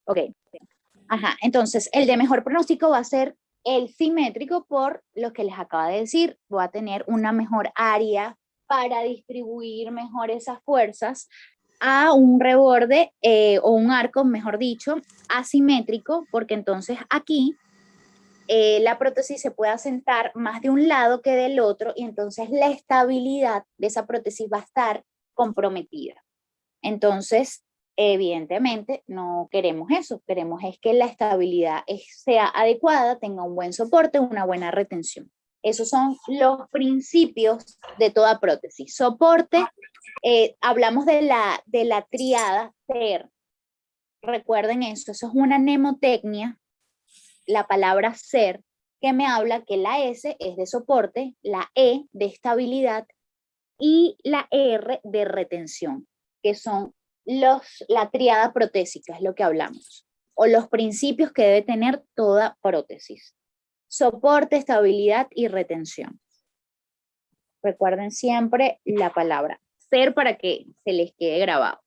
Ok. Ajá, entonces el de mejor pronóstico va a ser el simétrico por lo que les acabo de decir. Voy a tener una mejor área para distribuir mejor esas fuerzas a un reborde o un arco, mejor dicho, asimétrico, porque entonces aquí la prótesis se puede asentar más de un lado que del otro y entonces la estabilidad de esa prótesis va a estar comprometida. Entonces, evidentemente, no queremos eso, queremos es que la estabilidad sea adecuada, tenga un buen soporte, una buena retención. Esos son los principios de toda prótesis. Soporte, hablamos de la triada SER. Recuerden eso es una mnemotecnia, la palabra SER, que me habla que la S es de soporte, la E de estabilidad y la R de retención, que son la triada protésica, es lo que hablamos, o los principios que debe tener toda prótesis. Soporte, estabilidad y retención. Recuerden siempre la palabra SER para que se les quede grabado.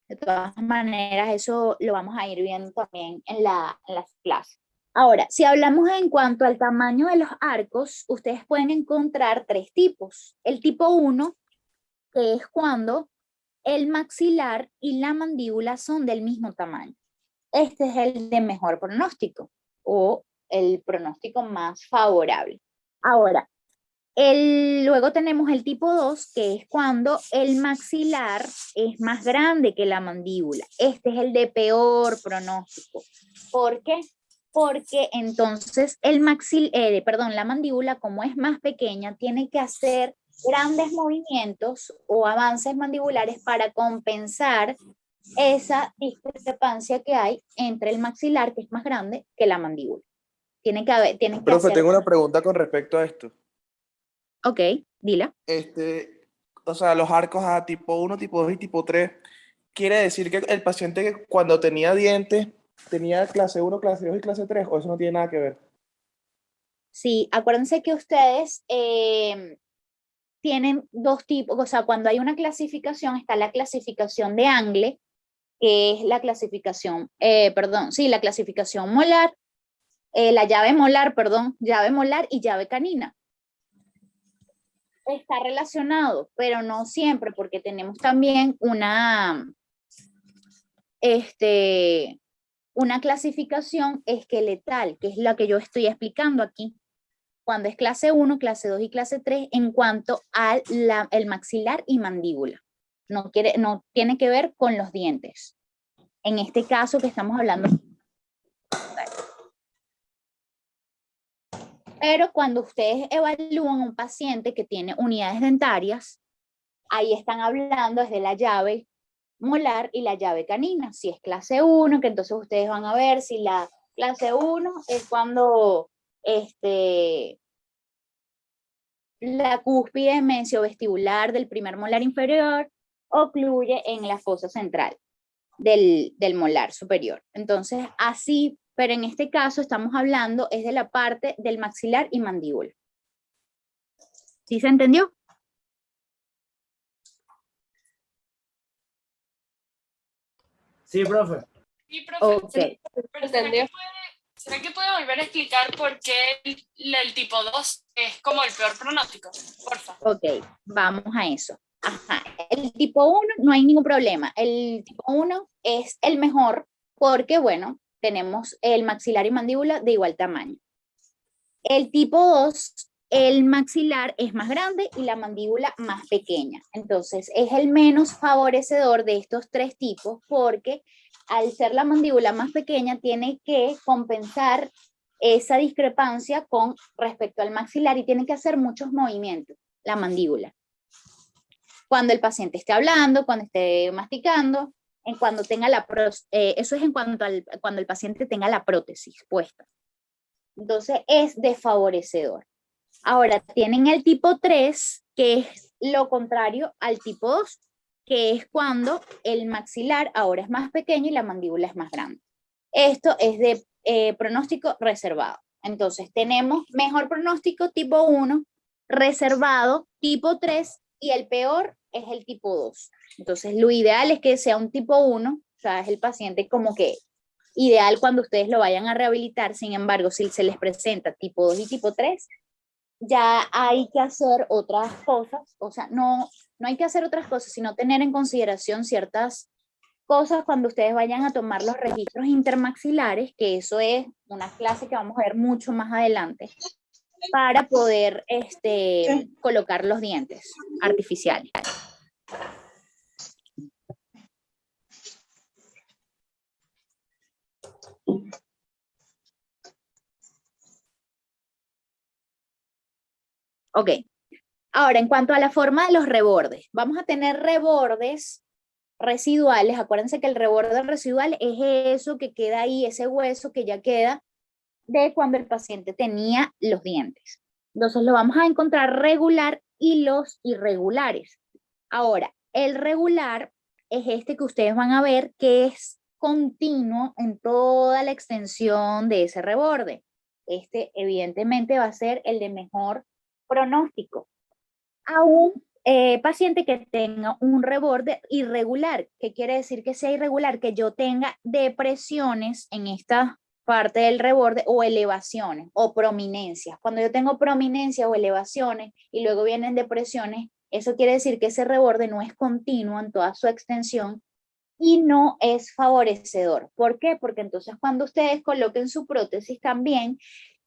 De todas maneras, eso lo vamos a ir viendo también en las clases. Ahora, si hablamos en cuanto al tamaño de los arcos, ustedes pueden encontrar tres tipos. El tipo 1, que es cuando el maxilar y la mandíbula son del mismo tamaño. Este es el de mejor pronóstico o el pronóstico más favorable. Ahora, luego tenemos el tipo 2, que es cuando el maxilar es más grande que la mandíbula. Este es el de peor pronóstico. ¿Por qué? Porque entonces la mandíbula, como es más pequeña, tiene que hacer grandes movimientos o avances mandibulares para compensar esa discrepancia que hay entre el maxilar, que es más grande, que la mandíbula. Tiene que Profe, hacer... tengo una pregunta con respecto a esto. Ok, dila. O sea, los arcos a tipo 1, tipo 2 y tipo 3, quiere decir que el paciente cuando tenía dientes tenía clase 1, clase 2 y clase 3, o eso no tiene nada que ver. Sí, acuérdense que ustedes tienen dos tipos, o sea, cuando hay una clasificación, está la clasificación de Angle, que es la clasificación, la clasificación molar, la llave molar, llave molar y llave canina. Está relacionado, pero no siempre, porque tenemos también una clasificación esqueletal, que es la que yo estoy explicando aquí, cuando es clase 1, clase 2 y clase 3 en cuanto al el maxilar y mandíbula. No tiene que ver con los dientes. En este caso que estamos hablando. Pero cuando ustedes evalúan a un paciente que tiene unidades dentarias, ahí están hablando desde la llave molar y la llave canina. Si es clase 1, que entonces ustedes van a ver si la clase 1 es cuando la cúspide mensiovestibular del primer molar inferior ocluye en la fosa central del molar superior. Entonces, así, pero en este caso estamos hablando es de la parte del maxilar y mandíbula. ¿Sí se entendió? Sí, profe. Sí, profe. Okay. Pero ¿será que puede volver a explicar por qué el tipo 2 es como el peor pronóstico? Porfa. Ok, vamos a eso. Ajá. El tipo 1 no hay ningún problema. El tipo 1 es el mejor porque, bueno, tenemos el maxilar y mandíbula de igual tamaño. El tipo 2, el maxilar es más grande y la mandíbula más pequeña. Entonces, es el menos favorecedor de estos tres tipos porque al ser la mandíbula más pequeña, tiene que compensar esa discrepancia con respecto al maxilar y tiene que hacer muchos movimientos, la mandíbula. Cuando el paciente esté hablando, cuando esté masticando, cuando tenga eso es cuando el paciente tenga la prótesis puesta. Entonces es desfavorecedor. Ahora tienen el tipo 3, que es lo contrario al tipo 2, que es cuando el maxilar ahora es más pequeño y la mandíbula es más grande. Esto es de pronóstico reservado. Entonces tenemos mejor pronóstico tipo 1, reservado tipo 3 y el peor es el tipo 2. Entonces, lo ideal es que sea un tipo 1, o sea, es el paciente como que ideal cuando ustedes lo vayan a rehabilitar. Sin embargo, si se les presenta tipo 2 y tipo 3, ya hay que hacer otras cosas, o sea, no hay que hacer otras cosas, sino tener en consideración ciertas cosas cuando ustedes vayan a tomar los registros intermaxilares, que eso es una clase que vamos a ver mucho más adelante, para poder colocar los dientes artificiales. Ok, ahora en cuanto a la forma de los rebordes, vamos a tener rebordes residuales. Acuérdense que el reborde residual es eso que queda ahí, ese hueso que ya queda de cuando el paciente tenía los dientes. Entonces lo vamos a encontrar regular y los irregulares. Ahora, el regular es este que ustedes van a ver que es continuo en toda la extensión de ese reborde. Este evidentemente va a ser el de mejor pronóstico. A un paciente que tenga un reborde irregular. ¿Qué quiere decir que sea irregular? Que yo tenga depresiones en esta parte del reborde o elevaciones o prominencias. Cuando yo tengo prominencias o elevaciones y luego vienen depresiones, eso quiere decir que ese reborde no es continuo en toda su extensión y no es favorecedor. ¿Por qué? Porque entonces cuando ustedes coloquen su prótesis también,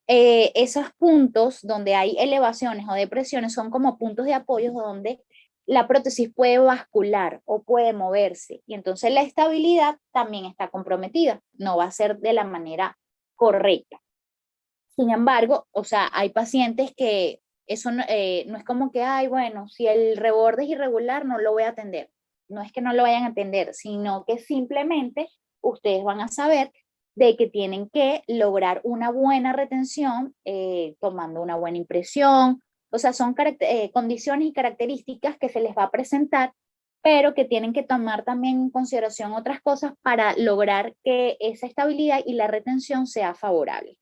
esos puntos donde hay elevaciones o depresiones son como puntos de apoyo donde la prótesis puede bascular o puede moverse y entonces la estabilidad también está comprometida, no va a ser de la manera correcta. Sin embargo, o sea, hay pacientes que eso no es como que, ay, bueno, si el reborde es irregular no lo voy a atender. No es que no lo vayan a atender, sino que simplemente ustedes van a saber de que tienen que lograr una buena retención tomando una buena impresión. O sea, son condiciones y características que se les va a presentar, pero que tienen que tomar también en consideración otras cosas para lograr que esa estabilidad y la retención sea favorable.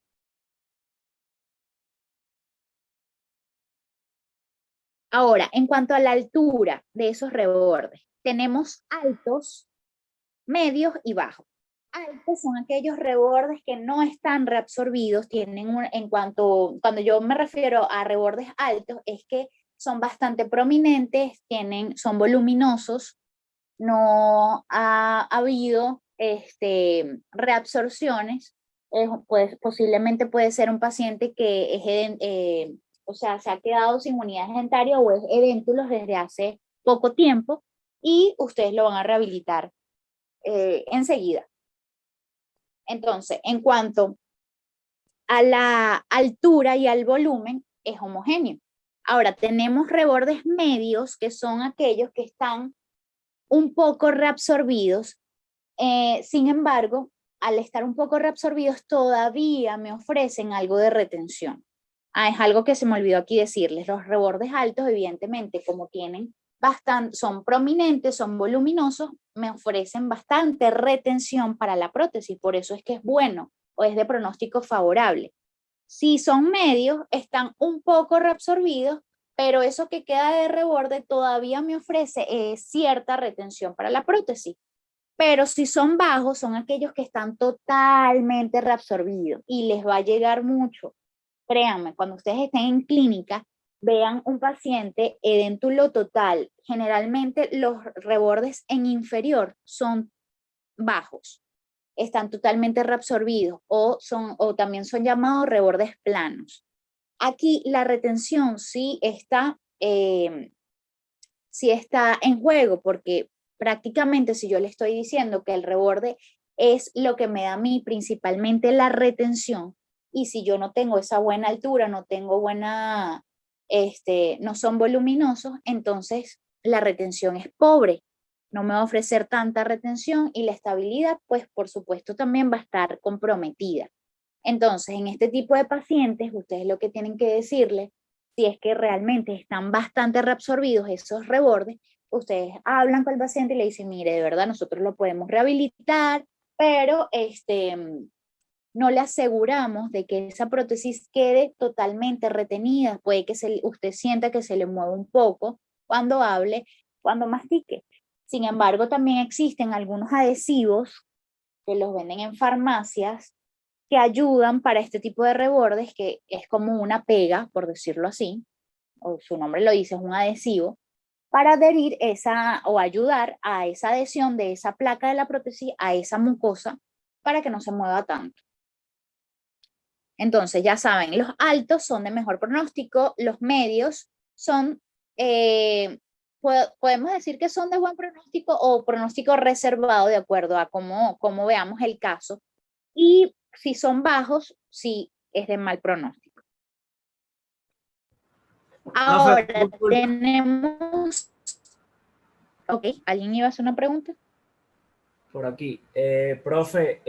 Ahora, en cuanto a la altura de esos rebordes, tenemos altos, medios y bajos. Altos son aquellos rebordes que no están reabsorbidos, cuando yo me refiero a rebordes altos, es que son bastante prominentes, son voluminosos, no ha habido reabsorciones, pues posiblemente puede ser un paciente que es o sea, se ha quedado sin unidades dentarias o es edéntulos desde hace poco tiempo y ustedes lo van a rehabilitar enseguida. Entonces, en cuanto a la altura y al volumen, es homogéneo. Ahora, tenemos rebordes medios, que son aquellos que están un poco reabsorbidos. Sin embargo, al estar un poco reabsorbidos, todavía me ofrecen algo de retención. Es algo que se me olvidó aquí decirles. Los rebordes altos, evidentemente, como son prominentes, son voluminosos, me ofrecen bastante retención para la prótesis, por eso es que es bueno o es de pronóstico favorable. Si son medios, están un poco reabsorbidos, pero eso que queda de reborde todavía me ofrece cierta retención para la prótesis. Pero si son bajos, son aquellos que están totalmente reabsorbidos y les va a llegar mucho. Créanme, cuando ustedes estén en clínica, vean un paciente edéntulo total. Generalmente los rebordes en inferior son bajos, están totalmente reabsorbidos o también son llamados rebordes planos. Aquí la retención sí está en juego, porque prácticamente si yo le estoy diciendo que el reborde es lo que me da a mí principalmente la retención, y si yo no tengo esa buena altura, no tengo no son voluminosos, entonces la retención es pobre, no me va a ofrecer tanta retención y la estabilidad, pues por supuesto también va a estar comprometida. Entonces, en este tipo de pacientes, ustedes lo que tienen que decirle, si es que realmente están bastante reabsorbidos esos rebordes, ustedes hablan con el paciente y le dicen, mire, de verdad nosotros lo podemos rehabilitar, pero no le aseguramos de que esa prótesis quede totalmente retenida. Puede que usted sienta que se le mueve un poco cuando hable, cuando mastique. Sin embargo, también existen algunos adhesivos que los venden en farmacias que ayudan para este tipo de rebordes, que es como una pega, por decirlo así, o su nombre lo dice, es un adhesivo, para adherir esa o ayudar a esa adhesión de esa placa de la prótesis a esa mucosa para que no se mueva tanto. Entonces, ya saben, los altos son de mejor pronóstico, los medios son, podemos decir que son de buen pronóstico o pronóstico reservado de acuerdo a cómo veamos el caso. Y si son bajos, sí es de mal pronóstico. Ahora tenemos... Ok, ¿alguien iba a hacer una pregunta? Por aquí. Profe,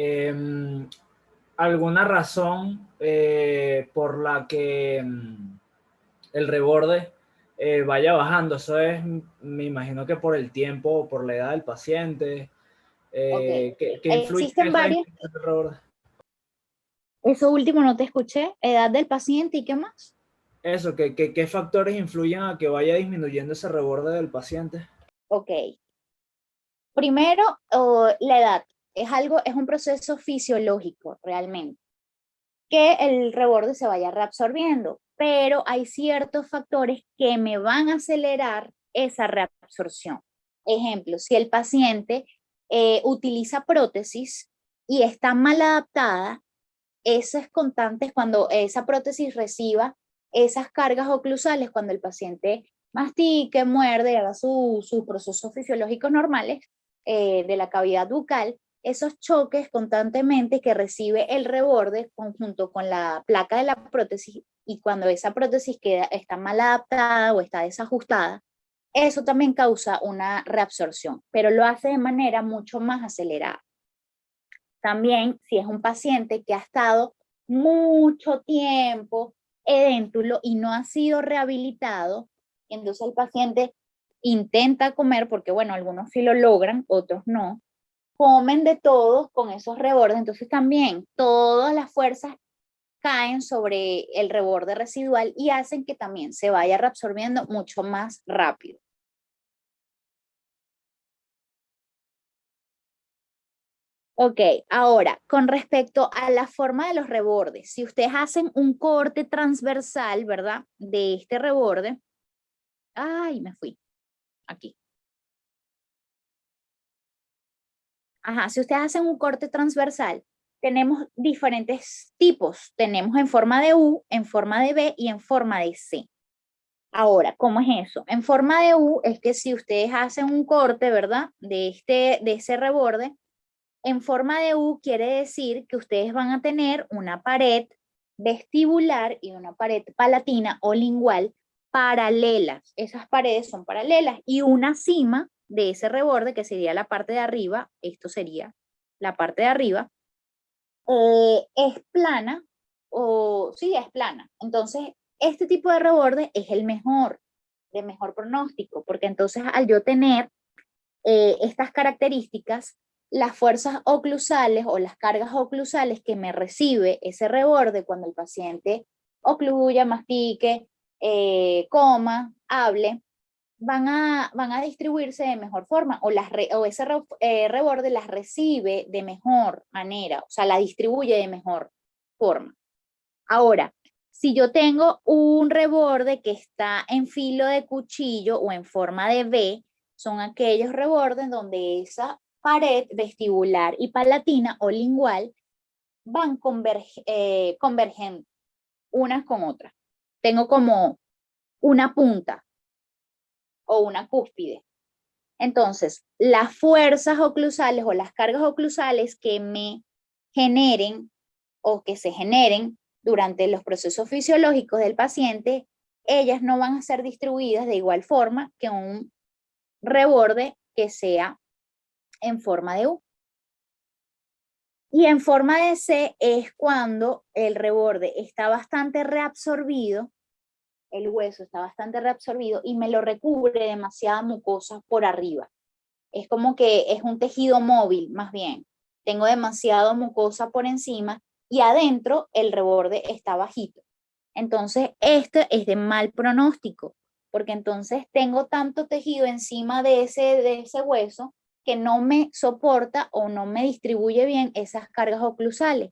¿alguna razón por la que el reborde vaya bajando? Eso es, me imagino que por el tiempo o por la edad del paciente. Ok. ¿Qué influye en Existen esa varias... disminución del reborde? Eso último no te escuché. Edad del paciente y qué más. Eso, ¿qué factores influyen a que vaya disminuyendo ese reborde del paciente? Ok. Primero, la edad. Es un proceso fisiológico realmente, que el reborde se vaya reabsorbiendo, pero hay ciertos factores que me van a acelerar esa reabsorción. Ejemplo, si el paciente utiliza prótesis y está mal adaptada, esas constantes, cuando esa prótesis reciba esas cargas oclusales, cuando el paciente mastique, muerde y haga sus procesos fisiológicos normales de la cavidad bucal, esos choques constantemente que recibe el reborde junto con la placa de la prótesis, y cuando esa prótesis está mal adaptada o está desajustada, eso también causa una reabsorción, pero lo hace de manera mucho más acelerada. También, si es un paciente que ha estado mucho tiempo edéntulo y no ha sido rehabilitado, entonces el paciente intenta comer, porque bueno, algunos sí lo logran, otros no, comen de todo con esos rebordes, entonces también todas las fuerzas caen sobre el reborde residual y hacen que también se vaya reabsorbiendo mucho más rápido. Ok, ahora, con respecto a la forma de los rebordes, si ustedes hacen un corte transversal, ¿verdad? De este reborde, ay, me fui, aquí. Ajá, si ustedes hacen un corte transversal, tenemos diferentes tipos. Tenemos en forma de U, en forma de B y en forma de C. Ahora, ¿cómo es eso? En forma de U es que si ustedes hacen un corte, ¿verdad? De ese reborde, en forma de U quiere decir que ustedes van a tener una pared vestibular y una pared palatina o lingual paralelas. Esas paredes son paralelas y una cima de ese reborde, que sería la parte de arriba, esto sería la parte de arriba, es plana, o sí, es plana. Entonces, este tipo de reborde es el mejor, de mejor pronóstico, porque entonces al yo tener estas características, las fuerzas oclusales o las cargas oclusales que me recibe ese reborde cuando el paciente ocluya, mastique, coma, hable, van a distribuirse de mejor forma, o ese reborde las recibe de mejor manera, o sea, la distribuye de mejor forma. Ahora, si yo tengo un reborde que está en filo de cuchillo o en forma de V, son aquellos rebordes donde esa pared vestibular y palatina o lingual van convergendo unas con otras. Tengo como una punta o una cúspide. Entonces, las fuerzas oclusales o las cargas oclusales que me generen o que se generen durante los procesos fisiológicos del paciente, ellas no van a ser distribuidas de igual forma que un reborde que sea en forma de U. Y en forma de C es cuando el reborde está bastante reabsorbido, el hueso está bastante reabsorbido y me lo recubre demasiada mucosa por arriba. Es como que es un tejido móvil, más bien. Tengo demasiado mucosa por encima y adentro el reborde está bajito. Entonces, este es de mal pronóstico, porque entonces tengo tanto tejido encima de ese hueso que no me soporta o no me distribuye bien esas cargas oclusales.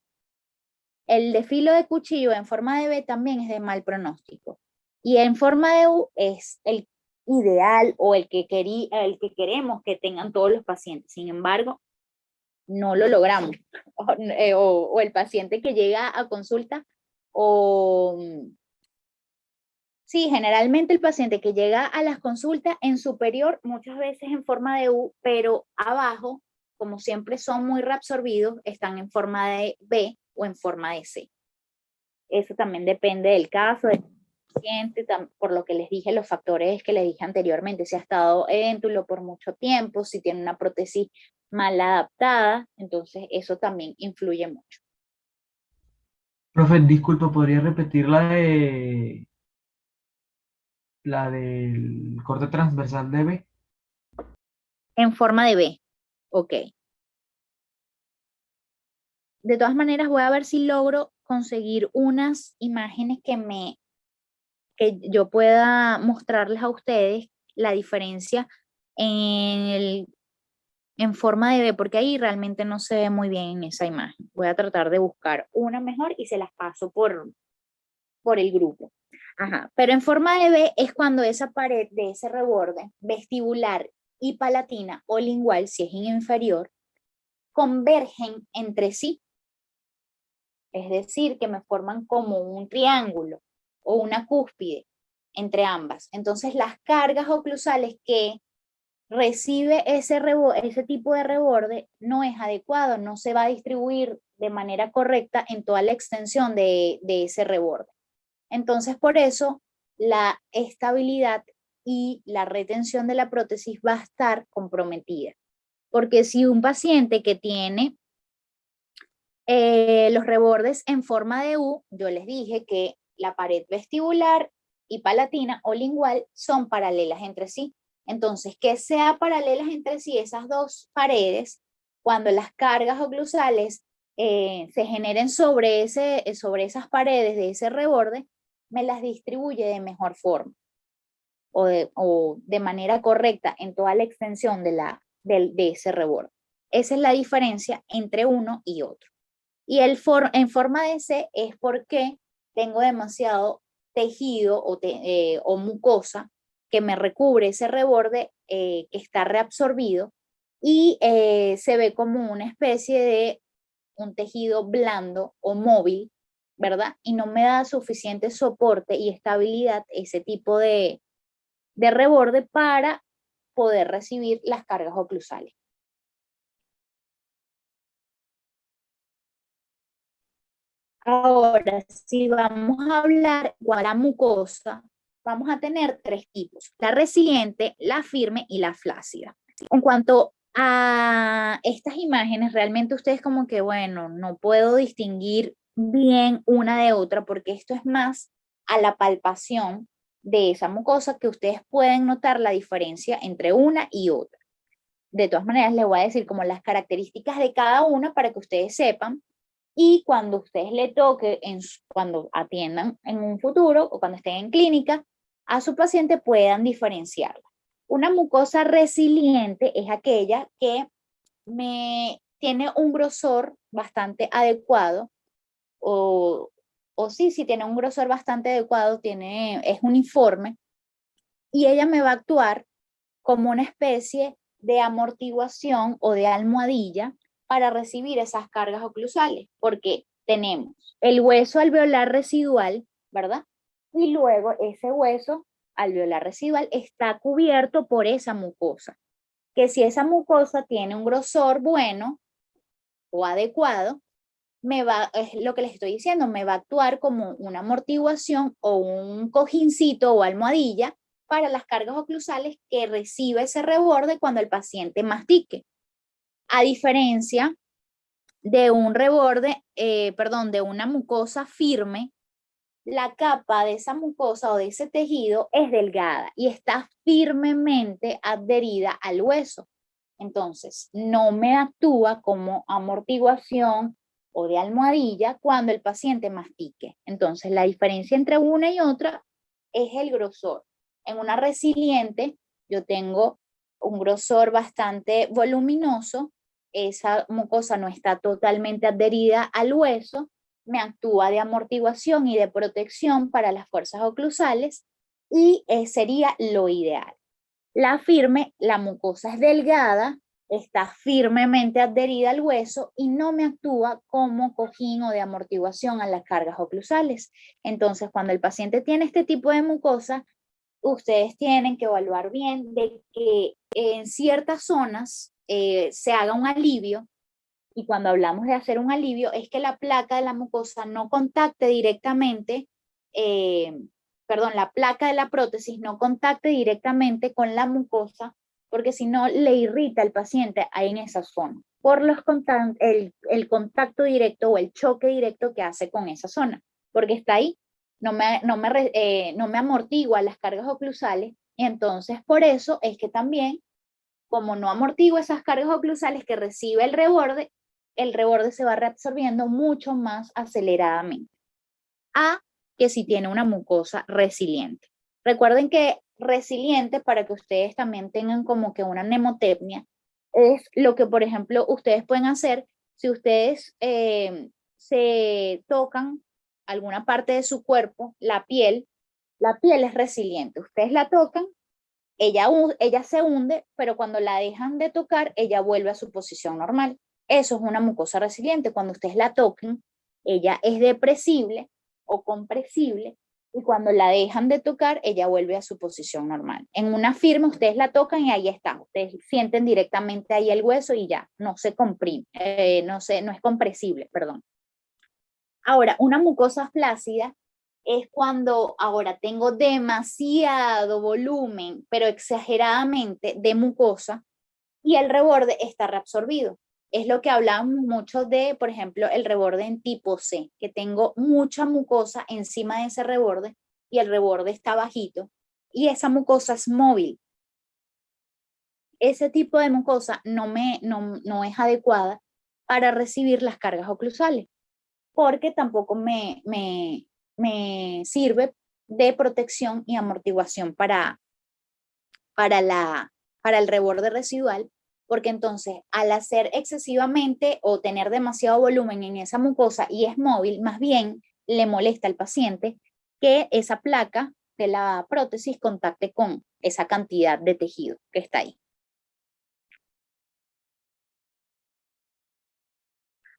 El de filo de cuchillo en forma de B también es de mal pronóstico. Y en forma de U es el ideal o el que queremos que tengan todos los pacientes. Sin embargo, no lo logramos. O el paciente que llega a consulta, sí, generalmente el paciente que llega a las consultas en superior, muchas veces en forma de U, pero abajo, como siempre son muy reabsorbidos, están en forma de B o en forma de C. Eso también depende del caso, del paciente, por lo que les dije, los factores que les dije anteriormente, si ha estado edéntulo por mucho tiempo, si tiene una prótesis mal adaptada, entonces eso también influye mucho. Profe, disculpa, ¿podría repetir la del corte transversal de B? En forma de B, ok. De todas maneras, voy a ver si logro conseguir unas imágenes que yo pueda mostrarles a ustedes la diferencia en forma de B, porque ahí realmente no se ve muy bien en esa imagen. Voy a tratar de buscar una mejor y se las paso por el grupo. Ajá. Pero en forma de B es cuando esa pared de ese reborde vestibular y palatina o lingual, si es inferior, convergen entre sí. Es decir, que me forman como un triángulo o una cúspide entre ambas. Entonces las cargas oclusales que recibe ese tipo de reborde no es adecuado, no se va a distribuir de manera correcta en toda la extensión de ese reborde. Entonces, por eso, la estabilidad y la retención de la prótesis va a estar comprometida. Porque si un paciente que tiene los rebordes en forma de U, yo les dije que la pared vestibular y palatina o lingual son paralelas entre sí. Entonces, que sean paralelas entre sí esas dos paredes, cuando las cargas oclusales se generen sobre esas paredes de ese reborde, me las distribuye de mejor forma o de manera correcta en toda la extensión de ese reborde. Esa es la diferencia entre uno y otro. Y en forma de C es porque tengo demasiado tejido o mucosa que me recubre ese reborde que está reabsorbido y se ve como una especie de un tejido blando o móvil, ¿verdad? Y no me da suficiente soporte y estabilidad ese tipo de reborde para poder recibir las cargas oclusales. Ahora, si vamos a hablar de la mucosa, vamos a tener tres tipos: la resiliente, la firme y la flácida. En cuanto a estas imágenes, realmente ustedes como que, bueno, no puedo distinguir bien una de otra porque esto es más a la palpación de esa mucosa que ustedes pueden notar la diferencia entre una y otra. De todas maneras, les voy a decir como las características de cada una para que ustedes sepan. Y cuando ustedes le toque, cuando atiendan en un futuro o cuando estén en clínica, a su paciente puedan diferenciarla. Una mucosa resiliente es aquella que tiene un grosor bastante adecuado, o sí, tiene un grosor bastante adecuado, es uniforme, y ella me va a actuar como una especie de amortiguación o de almohadilla para recibir esas cargas oclusales, porque tenemos el hueso alveolar residual, ¿verdad? Y luego ese hueso alveolar residual está cubierto por esa mucosa, que si esa mucosa tiene un grosor bueno o adecuado, es lo que les estoy diciendo, me va a actuar como una amortiguación o un cojincito o almohadilla para las cargas oclusales que recibe ese reborde cuando el paciente mastique. A diferencia de un reborde, de una mucosa firme, la capa de esa mucosa o de ese tejido es delgada y está firmemente adherida al hueso. Entonces, no me actúa como amortiguación o de almohadilla cuando el paciente mastique. Entonces, la diferencia entre una y otra es el grosor. En una resiliente, yo tengo un grosor bastante voluminoso, esa mucosa no está totalmente adherida al hueso, me actúa de amortiguación y de protección para las fuerzas oclusales y sería lo ideal. La firme, la mucosa es delgada, está firmemente adherida al hueso y no me actúa como cojín o de amortiguación a las cargas oclusales. Entonces, cuando el paciente tiene este tipo de mucosa, ustedes tienen que evaluar bien de que en ciertas zonas se haga un alivio, y cuando hablamos de hacer un alivio es que la placa de la mucosa no contacte directamente, la placa de la prótesis no contacte directamente con la mucosa, porque si no le irrita al paciente ahí en esa zona, por el contacto directo o el choque directo que hace con esa zona, porque está ahí, no me amortigua las cargas oclusales, y entonces por eso es que también, como no amortigua esas cargas oclusales que recibe el reborde se va reabsorbiendo mucho más aceleradamente a que si tiene una mucosa resiliente. Recuerden que resiliente, para que ustedes también tengan como que una mnemotecnia, es lo que, por ejemplo, ustedes pueden hacer si ustedes se tocan alguna parte de su cuerpo, la piel es resiliente. Ustedes la tocan, ella se hunde, pero cuando la dejan de tocar, ella vuelve a su posición normal. Eso es una mucosa resiliente. Cuando ustedes la toquen, ella es depresible o compresible, y cuando la dejan de tocar, ella vuelve a su posición normal. En una firme, ustedes la tocan y ahí está. Ustedes sienten directamente ahí el hueso y ya, no se comprime, no es compresible, perdón. Ahora, una mucosa flácida es cuando ahora tengo demasiado volumen, pero exageradamente de mucosa, y el reborde está reabsorbido. Es lo que hablamos mucho de, por ejemplo, el reborde en tipo C, que tengo mucha mucosa encima de ese reborde y el reborde está bajito y esa mucosa es móvil. Ese tipo de mucosa no es adecuada para recibir las cargas oclusales, porque tampoco me sirve de protección y amortiguación para el reborde residual, porque entonces al hacer excesivamente o tener demasiado volumen en esa mucosa y es móvil, más bien le molesta al paciente que esa placa de la prótesis contacte con esa cantidad de tejido que está ahí.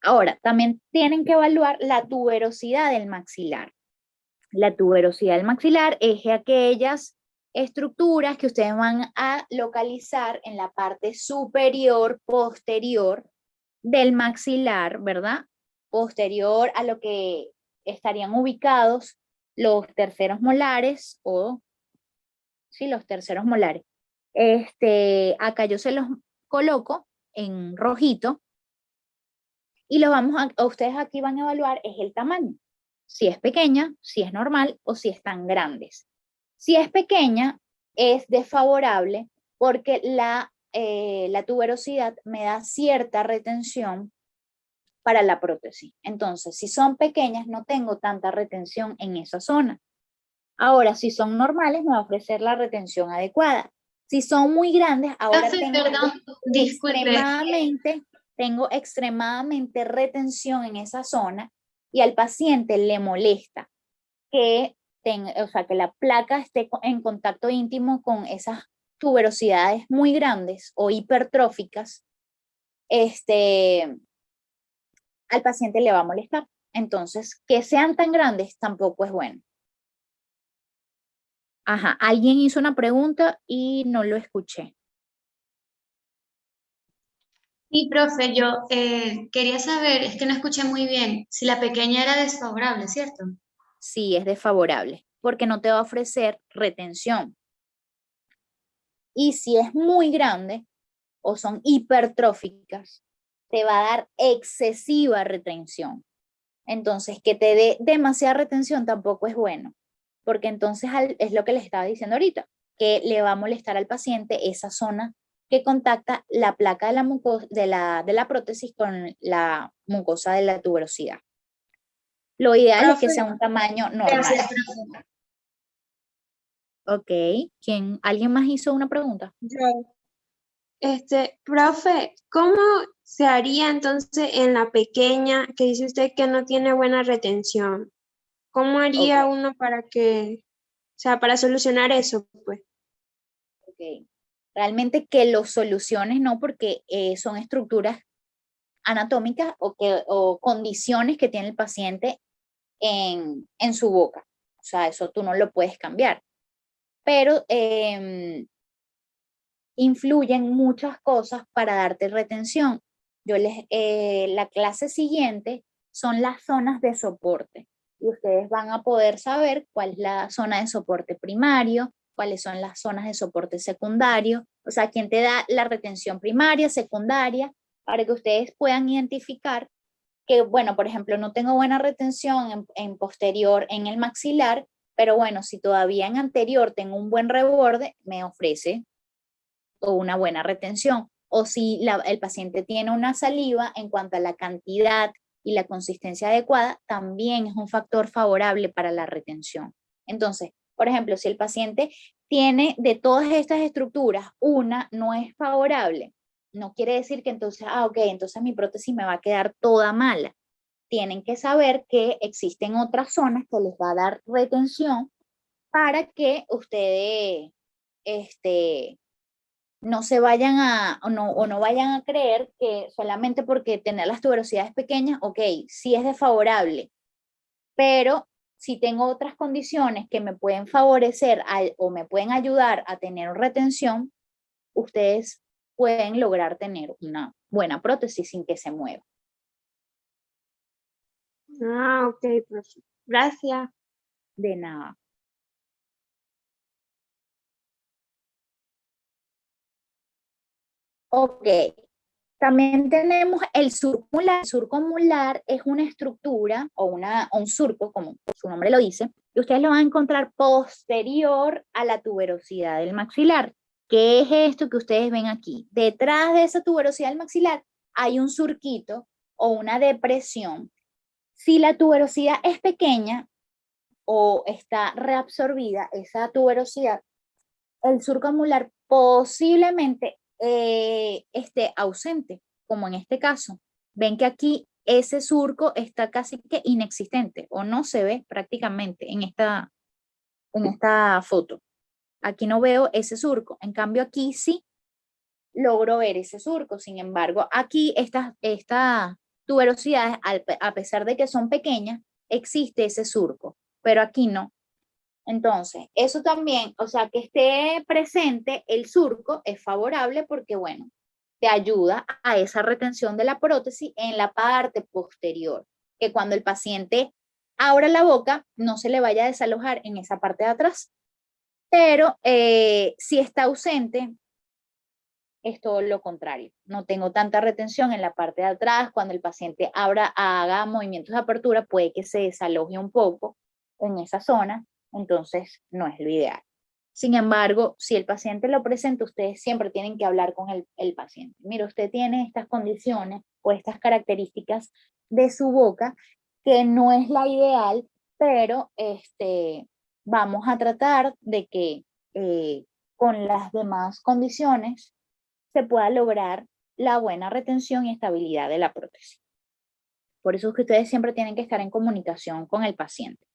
Ahora, también tienen que evaluar la tuberosidad del maxilar. La tuberosidad del maxilar es aquellas estructuras que ustedes van a localizar en la parte superior, posterior del maxilar, ¿verdad? Posterior a lo que estarían ubicados los terceros molares los terceros molares. Acá yo se los coloco en rojito y ustedes aquí van a evaluar es el tamaño. Si es pequeña, si es normal o si están grandes. Si es pequeña, es desfavorable porque la tuberosidad me da cierta retención para la prótesis. Entonces, si son pequeñas, no tengo tanta retención en esa zona. Ahora, si son normales, me va a ofrecer la retención adecuada. Si son muy grandes, ahora tengo extremadamente retención en esa zona y al paciente le molesta que la placa esté en contacto íntimo con esas tuberosidades muy grandes o hipertróficas, al paciente le va a molestar. Entonces, que sean tan grandes tampoco es bueno. Ajá, alguien hizo una pregunta y no lo escuché. Sí, profe, yo quería saber, es que no escuché muy bien, si la pequeña era desfavorable, ¿cierto? Sí, es desfavorable, porque no te va a ofrecer retención. Y si es muy grande o son hipertróficas, te va a dar excesiva retención. Entonces, que te dé demasiada retención tampoco es bueno, porque entonces es lo que les estaba diciendo ahorita, que le va a molestar al paciente esa zona que contacta la placa de la prótesis con la mucosa de la tuberosidad. Lo ideal es que sea un tamaño normal. Gracias, profe. Ok. ¿Alguien más hizo una pregunta? Yo. Profe, ¿cómo se haría entonces en la pequeña que dice usted que no tiene buena retención? ¿Cómo haría Ok. uno para que, o sea, para solucionar eso, pues? Ok. Realmente que lo soluciones no, porque son estructuras anatómicas o condiciones que tiene el paciente en su boca. O sea, eso tú no lo puedes cambiar. Pero influyen muchas cosas para darte retención. La clase siguiente son las zonas de soporte y ustedes van a poder saber cuál es la zona de soporte primario, cuáles son las zonas de soporte secundario, o sea, quién te da la retención primaria, secundaria, para que ustedes puedan identificar que, bueno, por ejemplo, no tengo buena retención en posterior, en el maxilar, pero bueno, si todavía en anterior tengo un buen reborde, me ofrece o una buena retención. O si el paciente tiene una saliva, en cuanto a la cantidad y la consistencia adecuada, también es un factor favorable para la retención. Entonces, por ejemplo, si el paciente tiene de todas estas estructuras, una no es favorable, no quiere decir que entonces, ok, entonces mi prótesis me va a quedar toda mala. Tienen que saber que existen otras zonas que les va a dar retención para que ustedes no se vayan o no vayan a creer que solamente porque tener las tuberosidades pequeñas, ok, sí es desfavorable, pero si tengo otras condiciones que me pueden favorecer o me pueden ayudar a tener retención, ustedes pueden lograr tener una buena prótesis sin que se mueva. Ah, ok, profe. Gracias. De nada. Ok, también tenemos el surco mular. El surco mular es una estructura o un surco, como su nombre lo dice, y ustedes lo van a encontrar posterior a la tuberosidad del maxilar. ¿Qué es esto que ustedes ven aquí? Detrás de esa tuberosidad del maxilar hay un surquito o una depresión. Si la tuberosidad es pequeña o está reabsorbida, esa tuberosidad, el surco mular posiblemente esté ausente, como en este caso. Ven que aquí ese surco está casi que inexistente o no se ve prácticamente en esta foto. Aquí no veo ese surco, en cambio aquí sí logro ver ese surco. Sin embargo, aquí estas tuberosidades, a pesar de que son pequeñas, existe ese surco, pero aquí no. Entonces, eso también, o sea, que esté presente el surco es favorable porque, bueno, te ayuda a esa retención de la prótesis en la parte posterior, que cuando el paciente abra la boca no se le vaya a desalojar en esa parte de atrás. Pero si está ausente, es todo lo contrario. No tengo tanta retención en la parte de atrás. Cuando el paciente haga movimientos de apertura, puede que se desaloje un poco en esa zona, entonces no es lo ideal. Sin embargo, si el paciente lo presenta, ustedes siempre tienen que hablar con el paciente. Mira, usted tiene estas condiciones o estas características de su boca que no es la ideal, pero vamos a tratar de que con las demás condiciones se pueda lograr la buena retención y estabilidad de la prótesis. Por eso es que ustedes siempre tienen que estar en comunicación con el paciente.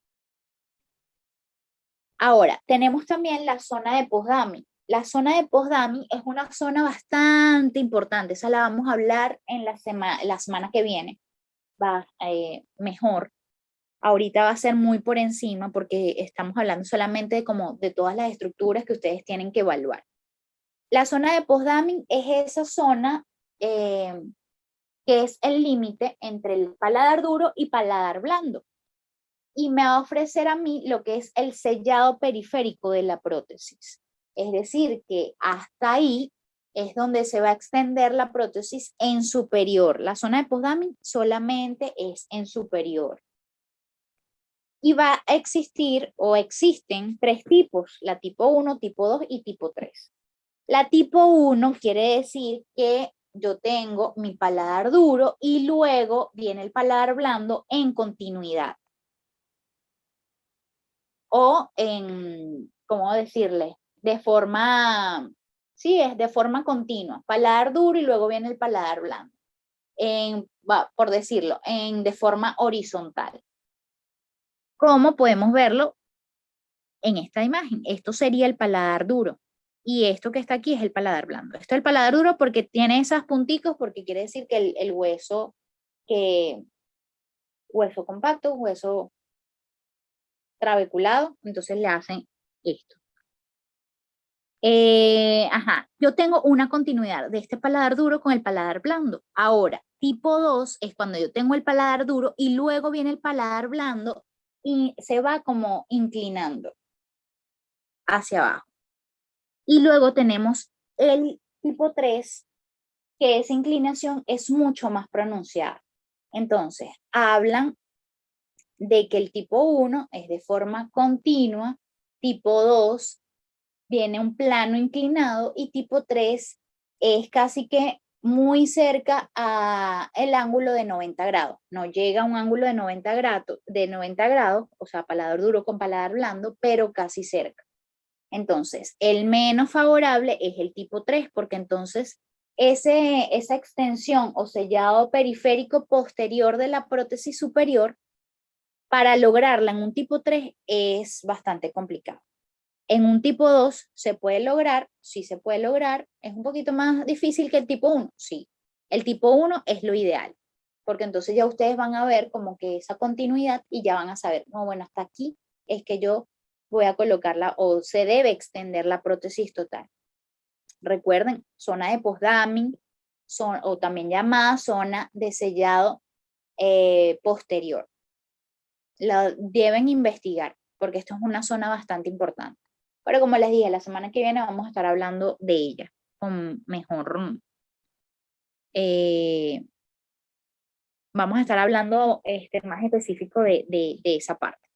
Ahora, tenemos también la zona de post-dummy. La zona de post-dummy es una zona bastante importante. Esa la vamos a hablar en la semana que viene. Va mejor. Ahorita va a ser muy por encima porque estamos hablando solamente de todas las estructuras que ustedes tienen que evaluar. La zona de post-dummy es esa zona que es el límite entre el paladar duro y paladar blando. Y me va a ofrecer a mí lo que es el sellado periférico de la prótesis. Es decir, que hasta ahí es donde se va a extender la prótesis en superior. La zona de post-dummy solamente es en superior. Y va a existir o existen 3 tipos, la tipo 1, tipo 2 y tipo 3. La tipo 1 quiere decir que yo tengo mi paladar duro y luego viene el paladar blando en continuidad. O ¿cómo decirle? De forma, sí, es de forma continua. Paladar duro y luego viene el paladar blando. Por decirlo, de forma horizontal. ¿Cómo podemos verlo en esta imagen? Esto sería el paladar duro. Y esto que está aquí es el paladar blando. Esto es el paladar duro porque tiene esos punticos, porque quiere decir que el hueso, hueso compacto, hueso trabeculado, entonces le hacen esto. Yo tengo una continuidad de este paladar duro con el paladar blando. Ahora, tipo 2 es cuando yo tengo el paladar duro y luego viene el paladar blando y se va como inclinando hacia abajo. Y luego tenemos el tipo 3, que esa inclinación es mucho más pronunciada. Entonces, hablan de que el tipo 1 es de forma continua, tipo 2 viene un plano inclinado y tipo 3 es casi que muy cerca al ángulo de 90 grados. No llega a un ángulo de 90 grados, o sea, paladar duro con paladar blando, pero casi cerca. Entonces, el menos favorable es el tipo 3, porque entonces esa extensión o sellado periférico posterior de la prótesis superior, para lograrla en un tipo 3 es bastante complicado. En un tipo 2 se puede lograr, sí se puede lograr, es un poquito más difícil que el tipo 1, sí. El tipo 1 es lo ideal, porque entonces ya ustedes van a ver como que esa continuidad y ya van a saber, no, bueno, hasta aquí es que yo voy a colocarla o se debe extender la prótesis total. Recuerden, zona de postdamming, o también llamada zona de sellado posterior. La deben investigar, porque esto es una zona bastante importante. Pero como les dije, la semana que viene vamos a estar hablando de ella con mejor, vamos a estar hablando más específico de esa parte.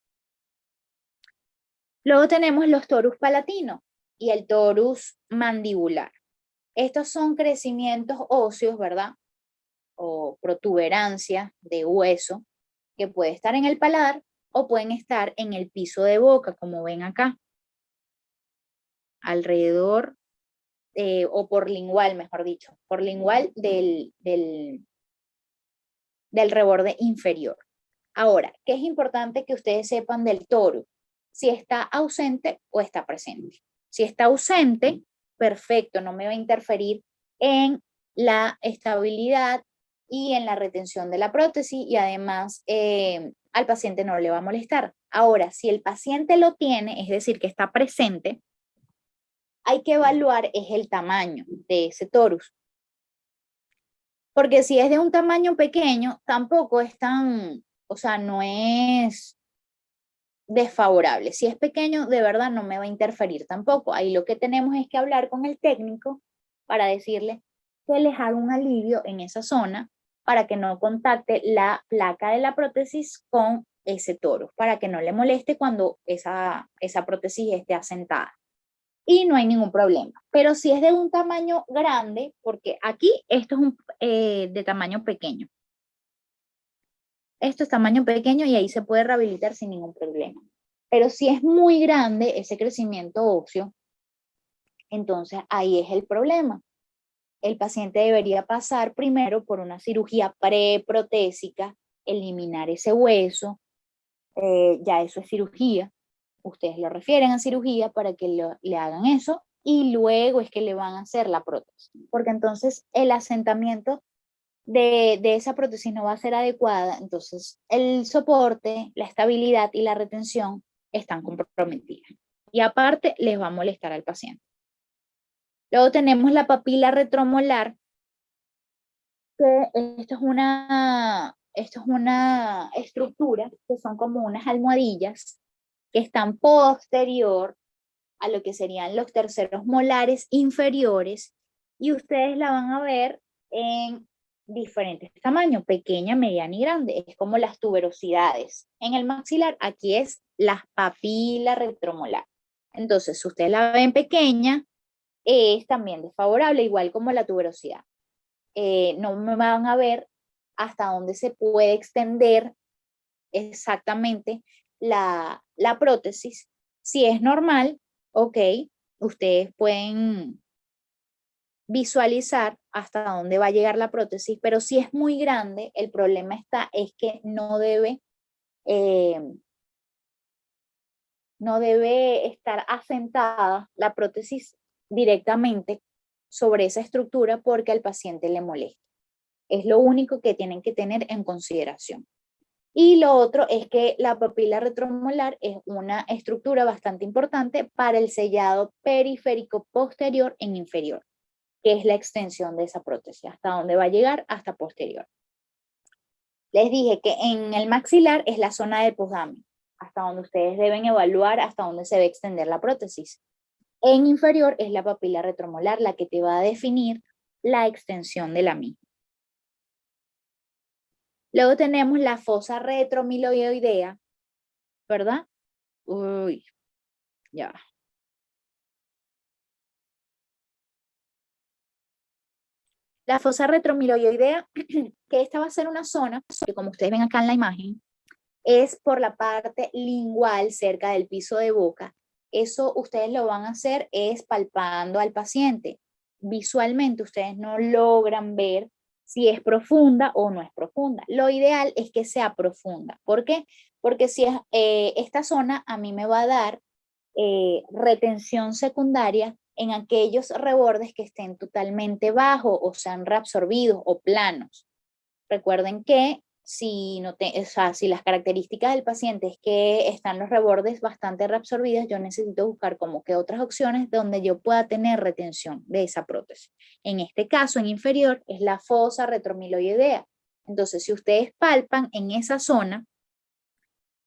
Luego tenemos los torus palatinos y el torus mandibular. Estos son crecimientos óseos, ¿verdad? O protuberancias de hueso que puede estar en el paladar o pueden estar en el piso de boca, como ven acá. Alrededor, o por lingual, mejor dicho, por lingual del reborde inferior. Ahora, ¿qué es importante que ustedes sepan del toro? Si está ausente o está presente. Si está ausente, perfecto, no me va a interferir en la estabilidad y en la retención de la prótesis y además al paciente no le va a molestar. Ahora, si el paciente lo tiene, es decir, que está presente, hay que evaluar es el tamaño de ese torus. Porque si es de un tamaño pequeño, tampoco es tan, o sea, no es desfavorable. Si es pequeño, de verdad no me va a interferir tampoco. Ahí lo que tenemos es que hablar con el técnico para decirle que les haga un alivio en esa zona para que no contacte la placa de la prótesis con ese torus, para que no le moleste cuando esa prótesis esté asentada. Y no hay ningún problema. Pero si es de un tamaño grande, porque aquí esto es de tamaño pequeño. Esto es tamaño pequeño y ahí se puede rehabilitar sin ningún problema. Pero si es muy grande ese crecimiento óseo, entonces ahí es el problema. El paciente debería pasar primero por una cirugía preprotésica, eliminar ese hueso, ya eso es cirugía. Ustedes lo refieren a cirugía para que le hagan eso y luego es que le van a hacer la prótesis, porque entonces el asentamiento de esa prótesis no va a ser adecuada, entonces el soporte, la estabilidad y la retención están comprometidas. Y aparte les va a molestar al paciente. Luego tenemos la papila retromolar, que esto es una estructura que son como unas almohadillas que están posterior a lo que serían los terceros molares inferiores y ustedes la van a ver en diferentes tamaños, pequeña, mediana y grande. Es como las tuberosidades. En el maxilar, aquí es la papila retromolar. Entonces, si ustedes la ven pequeña, es también desfavorable, igual como la tuberosidad. No me van a ver hasta dónde se puede extender exactamente la prótesis. Si es normal, ok, ustedes pueden visualizar hasta dónde va a llegar la prótesis, pero si es muy grande, el problema es que eh, no debe estar asentada la prótesis directamente sobre esa estructura porque al paciente le molesta. Es lo único que tienen que tener en consideración. Y lo otro es que la papila retromolar es una estructura bastante importante para el sellado periférico posterior en inferior, que es la extensión de esa prótesis, hasta dónde va a llegar, hasta posterior. Les dije que en el maxilar es la zona de posdame, hasta donde ustedes deben evaluar hasta dónde se va a extender la prótesis. En inferior es la papila retromolar la que te va a definir la extensión de la misma. Luego tenemos la fosa retromiloidea, ¿verdad? Uy, ya. La fosa retromiloidea, que esta va a ser una zona, que como ustedes ven acá en la imagen, es por la parte lingual cerca del piso de boca. Eso ustedes lo van a hacer es palpando al paciente. Visualmente ustedes no logran ver si es profunda o no es profunda. Lo ideal es que sea profunda. ¿Por qué? Porque si es, esta zona a mí me va a dar retención secundaria en aquellos rebordes que estén totalmente bajos o sean reabsorbidos o planos. Recuerden que si, no te, o sea, si las características del paciente es que están los rebordes bastante reabsorbidos, yo necesito buscar como que otras opciones donde yo pueda tener retención de esa prótesis. En este caso, en inferior, es la fosa retromiloidea. Entonces, si ustedes palpan en esa zona,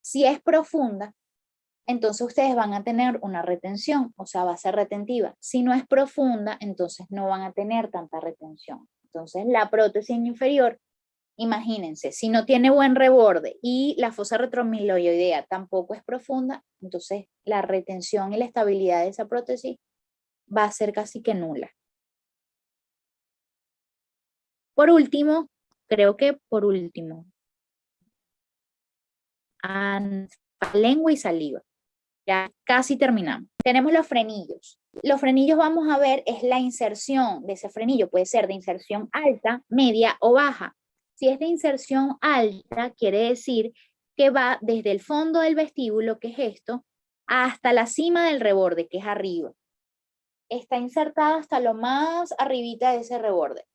si es profunda, entonces ustedes van a tener una retención, o sea, va a ser retentiva. Si no es profunda, entonces no van a tener tanta retención. Entonces, la prótesis inferior, imagínense, si no tiene buen reborde y la fosa retromiloidea tampoco es profunda, entonces la retención y la estabilidad de esa prótesis va a ser casi que nula. Por último, creo que por último, lengua y saliva. Ya casi terminamos. Tenemos los frenillos. Los frenillos vamos a ver es la inserción de ese frenillo. Puede ser de inserción alta, media o baja. Si es de inserción alta, quiere decir que va desde el fondo del vestíbulo, que es esto, hasta la cima del reborde, que es arriba. Está insertada hasta lo más arribita de ese reborde.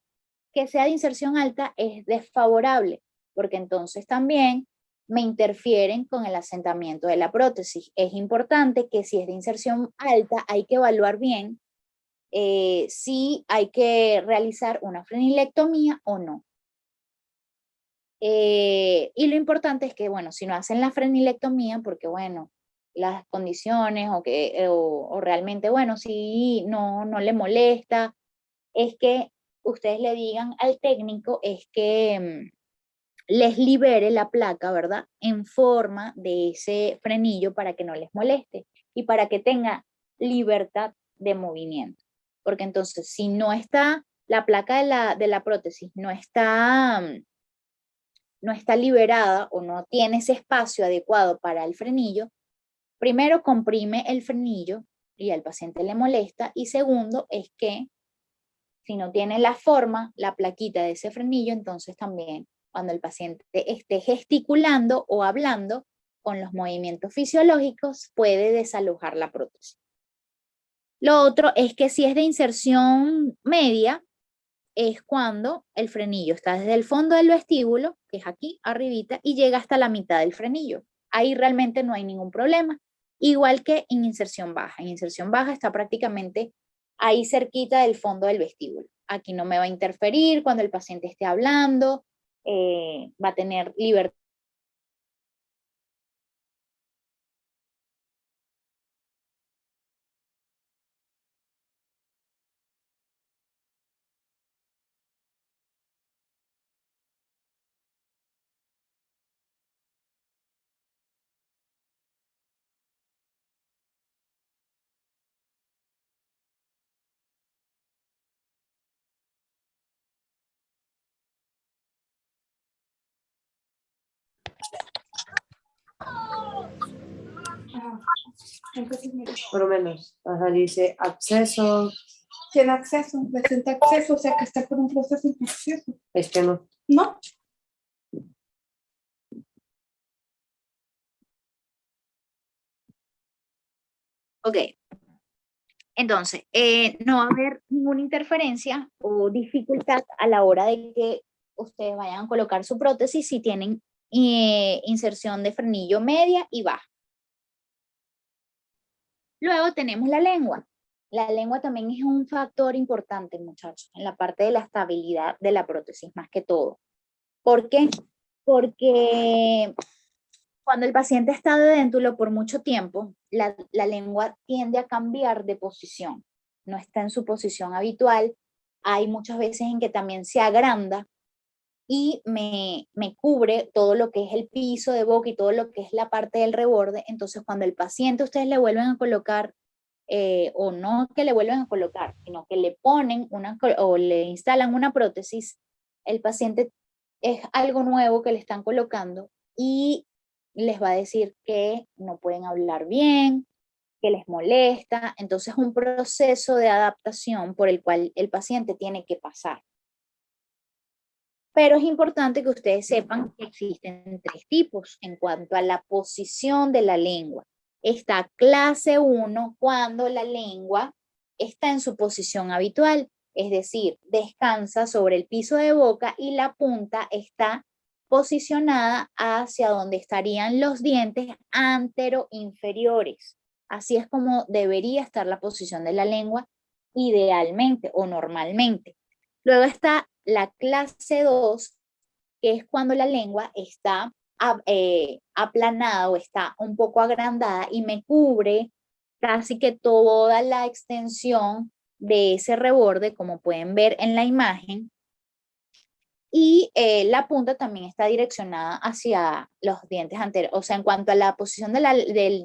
Que sea de inserción alta es desfavorable, porque entonces también me interfieren con el asentamiento de la prótesis. Es importante que si es de inserción alta, hay que evaluar bien si hay que realizar una frenilectomía o no. Y lo importante es que, bueno, si no hacen la frenilectomía, porque, bueno, las condiciones o realmente, bueno, si no le molesta, es que ustedes le digan al técnico es que les libere la placa, ¿verdad? En forma de ese frenillo para que no les moleste y para que tenga libertad de movimiento. Porque entonces, si no está, la placa de la prótesis no está liberada o no tiene ese espacio adecuado para el frenillo, primero comprime el frenillo y al paciente le molesta, y segundo es que si no tiene la forma, la plaquita de ese frenillo, entonces también cuando el paciente esté gesticulando o hablando con los movimientos fisiológicos, puede desalojar la prótesis. Lo otro es que si es de inserción media, es cuando el frenillo está desde el fondo del vestíbulo, que es aquí arribita, y llega hasta la mitad del frenillo. Ahí realmente no hay ningún problema. Igual que en inserción baja. En inserción baja está prácticamente ahí cerquita del fondo del vestíbulo. Aquí no me va a interferir cuando el paciente esté hablando, va a tener libertad Por lo menos. Ajá, dice acceso. Tiene acceso, presenta acceso, o sea que está por un proceso infeccioso. Es que no. No. Ok, entonces, no va a haber ninguna interferencia o dificultad a la hora de que ustedes vayan a colocar su prótesis si tienen inserción de frenillo media y baja. Luego tenemos la lengua. La lengua también es un factor importante, muchachos, en la parte de la estabilidad de la prótesis, más que todo. ¿Por qué? Porque cuando el paciente está de déntulo por mucho tiempo, la lengua tiende a cambiar de posición. No está en su posición habitual. Hay muchas veces en que también se agranda y me cubre todo lo que es el piso de boca y todo lo que es la parte del reborde. Entonces, cuando el paciente ustedes le vuelven a colocar, o no que le vuelven a colocar, sino que le ponen o le instalan una prótesis, el paciente es algo nuevo que le están colocando y les va a decir que no pueden hablar bien, que les molesta. Entonces, un proceso de adaptación por el cual el paciente tiene que pasar. Pero es importante que ustedes sepan que existen 3 tipos en cuanto a la posición de la lengua. Está clase 1 cuando la lengua está en su posición habitual, es decir, descansa sobre el piso de boca y la punta está posicionada hacia donde estarían los dientes anteroinferiores. Así es como debería estar la posición de la lengua idealmente o normalmente. Luego está la clase 2, que es cuando la lengua está aplanada o está un poco agrandada y me cubre casi que toda la extensión de ese reborde, como pueden ver en la imagen. Y la punta también está direccionada hacia los dientes anteriores. O sea, en cuanto a la posición de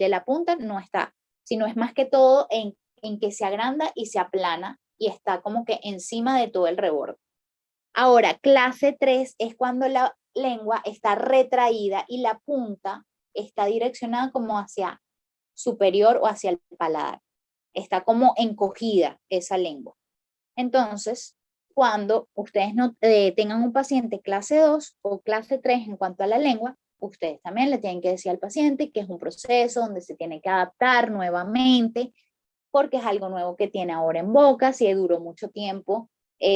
la punta, no está, sino es más que todo en que se agranda y se aplana y está como que encima de todo el reborde. Ahora, clase 3 es cuando la lengua está retraída y la punta está direccionada como hacia superior o hacia el paladar. Está como encogida esa lengua. Entonces, cuando ustedes no tengan un paciente clase 2 o clase 3 en cuanto a la lengua, ustedes también le tienen que decir al paciente que es un proceso donde se tiene que adaptar nuevamente, porque es algo nuevo que tiene ahora en boca. Si duró mucho tiempo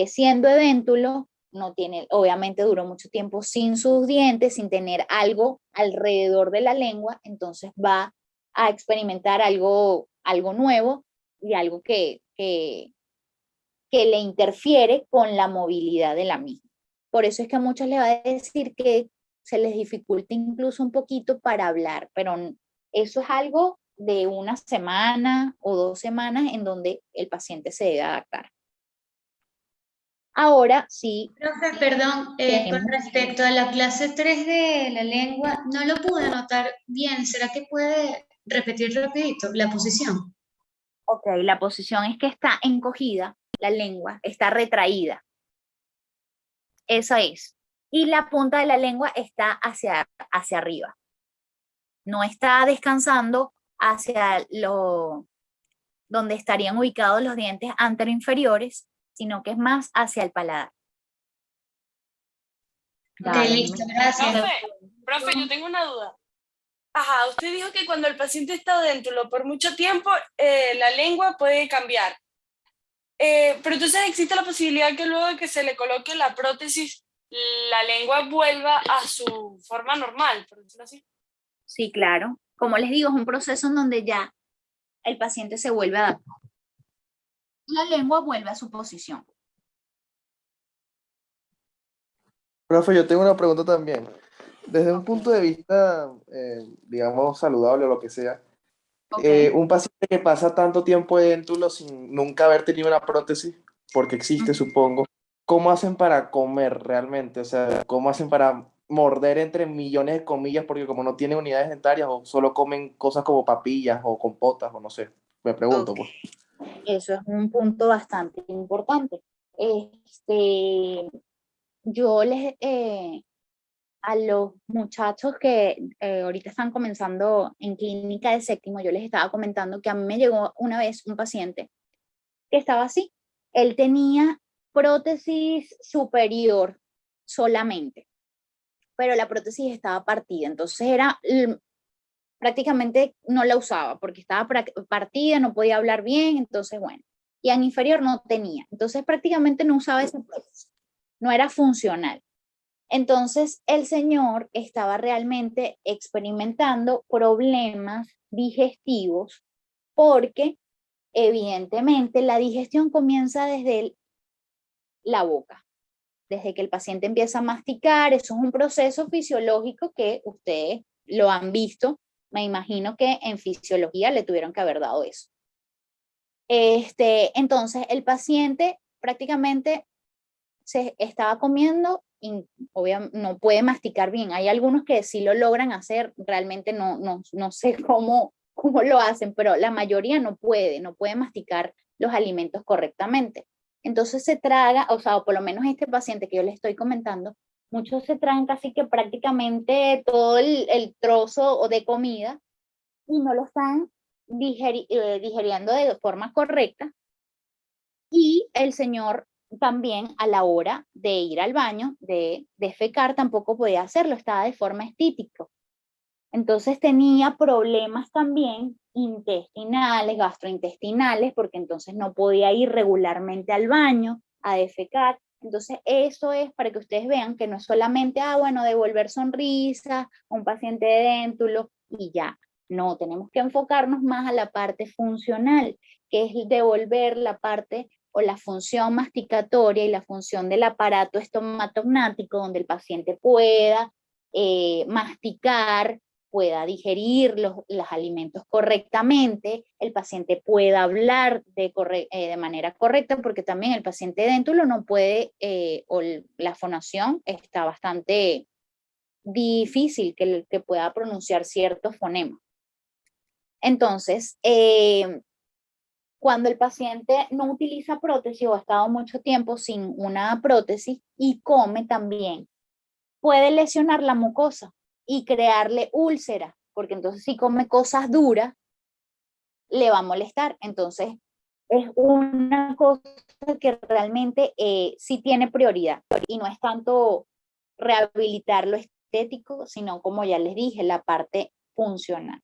siendo edéntulo, no tiene, obviamente duró mucho tiempo sin sus dientes, sin tener algo alrededor de la lengua, entonces va a experimentar algo nuevo y algo que le interfiere con la movilidad de la misma. Por eso es que a muchos les va a decir que se les dificulta incluso un poquito para hablar, pero eso es algo de 1 semana o 2 semanas en donde el paciente se debe adaptar. Ahora sí. Profe, perdón, con respecto a la clase 3 de la lengua, no lo pude anotar bien. ¿Será que puede repetir rapidito la posición? Ok, la posición es que está encogida, la lengua está retraída. Esa es. Y la punta de la lengua está hacia arriba. No está descansando hacia donde estarían ubicados los dientes anteroinferiores, sino que es más hacia el paladar. Ok, listo, gracias. Profe, yo tengo una duda. Ajá, usted dijo que cuando el paciente está déntulo por mucho tiempo, la lengua puede cambiar. Pero entonces existe la posibilidad que luego de que se le coloque la prótesis, la lengua vuelva a su forma normal, por decirlo así. Sí, claro. Como les digo, es un proceso en donde ya el paciente se vuelve a adaptar. La lengua vuelve a su posición. Profe, yo tengo una pregunta también. Desde un punto de vista, digamos, saludable o lo que sea, un paciente que pasa tanto tiempo edéntulo sin nunca haber tenido una prótesis, porque existe, supongo, ¿cómo hacen para comer realmente? O sea, ¿cómo hacen para morder entre millones de comillas? Porque como no tienen unidades dentarias o solo comen cosas como papillas o compotas o no sé, me pregunto, pues. Eso es un punto bastante importante. Yo les a los muchachos que ahorita están comenzando en clínica de séptimo, yo les estaba comentando que a mí me llegó una vez un paciente que estaba así. Él tenía prótesis superior solamente, pero la prótesis estaba partida, entonces era prácticamente no la usaba porque estaba partida, no podía hablar bien, entonces bueno, y en inferior no tenía, entonces prácticamente no usaba esa prótesis, no era funcional. Entonces el señor estaba realmente experimentando problemas digestivos porque evidentemente la digestión comienza desde la boca, desde que el paciente empieza a masticar. Eso es un proceso fisiológico que ustedes lo han visto. Me imagino que en fisiología le tuvieron que haber dado eso. Entonces el paciente prácticamente se estaba comiendo y obviamente no puede masticar bien. Hay algunos que sí lo logran hacer, realmente no sé cómo lo hacen, pero la mayoría no puede masticar los alimentos correctamente. Entonces se traga, o sea, o por lo menos este paciente que yo le estoy comentando, muchos se tragan casi que prácticamente todo el trozo de comida y no lo están digiriendo de forma correcta. Y el señor también a la hora de ir al baño, de defecar, tampoco podía hacerlo, estaba de forma estítico. Entonces tenía problemas también intestinales, gastrointestinales, porque entonces no podía ir regularmente al baño a defecar. Entonces eso es para que ustedes vean que no es solamente, bueno, devolver sonrisas a un paciente de déntulo y ya. No, tenemos que enfocarnos más a la parte funcional, que es devolver la parte o la función masticatoria y la función del aparato estomatognático, donde el paciente pueda masticar, pueda digerir los alimentos correctamente, el paciente pueda hablar de manera correcta, porque también el paciente déntulo no puede, o la fonación está bastante difícil que pueda pronunciar ciertos fonemas. Entonces, cuando el paciente no utiliza prótesis o ha estado mucho tiempo sin una prótesis y come también, puede lesionar la mucosa y crearle úlceras, porque entonces si come cosas duras, le va a molestar. Entonces, es una cosa que realmente sí tiene prioridad y no es tanto rehabilitar lo estético, sino como ya les dije, la parte funcional.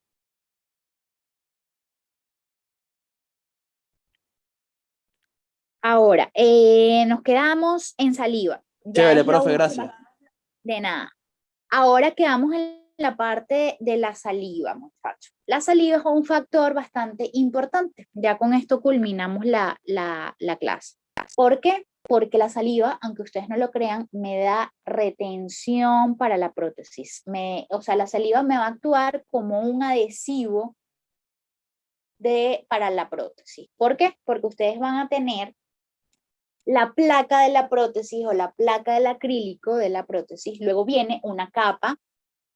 Ahora, nos quedamos en saliva. Chévere, profe, gracias. De nada. Ahora quedamos en la parte de la saliva, muchachos. La saliva es un factor bastante importante. Ya con esto culminamos la clase. ¿Por qué? Porque la saliva, aunque ustedes no lo crean, me da retención para la prótesis. O sea, la saliva me va a actuar como un adhesivo para la prótesis. ¿Por qué? Porque ustedes van a tener la placa de la prótesis o la placa del acrílico de la prótesis, luego viene una capa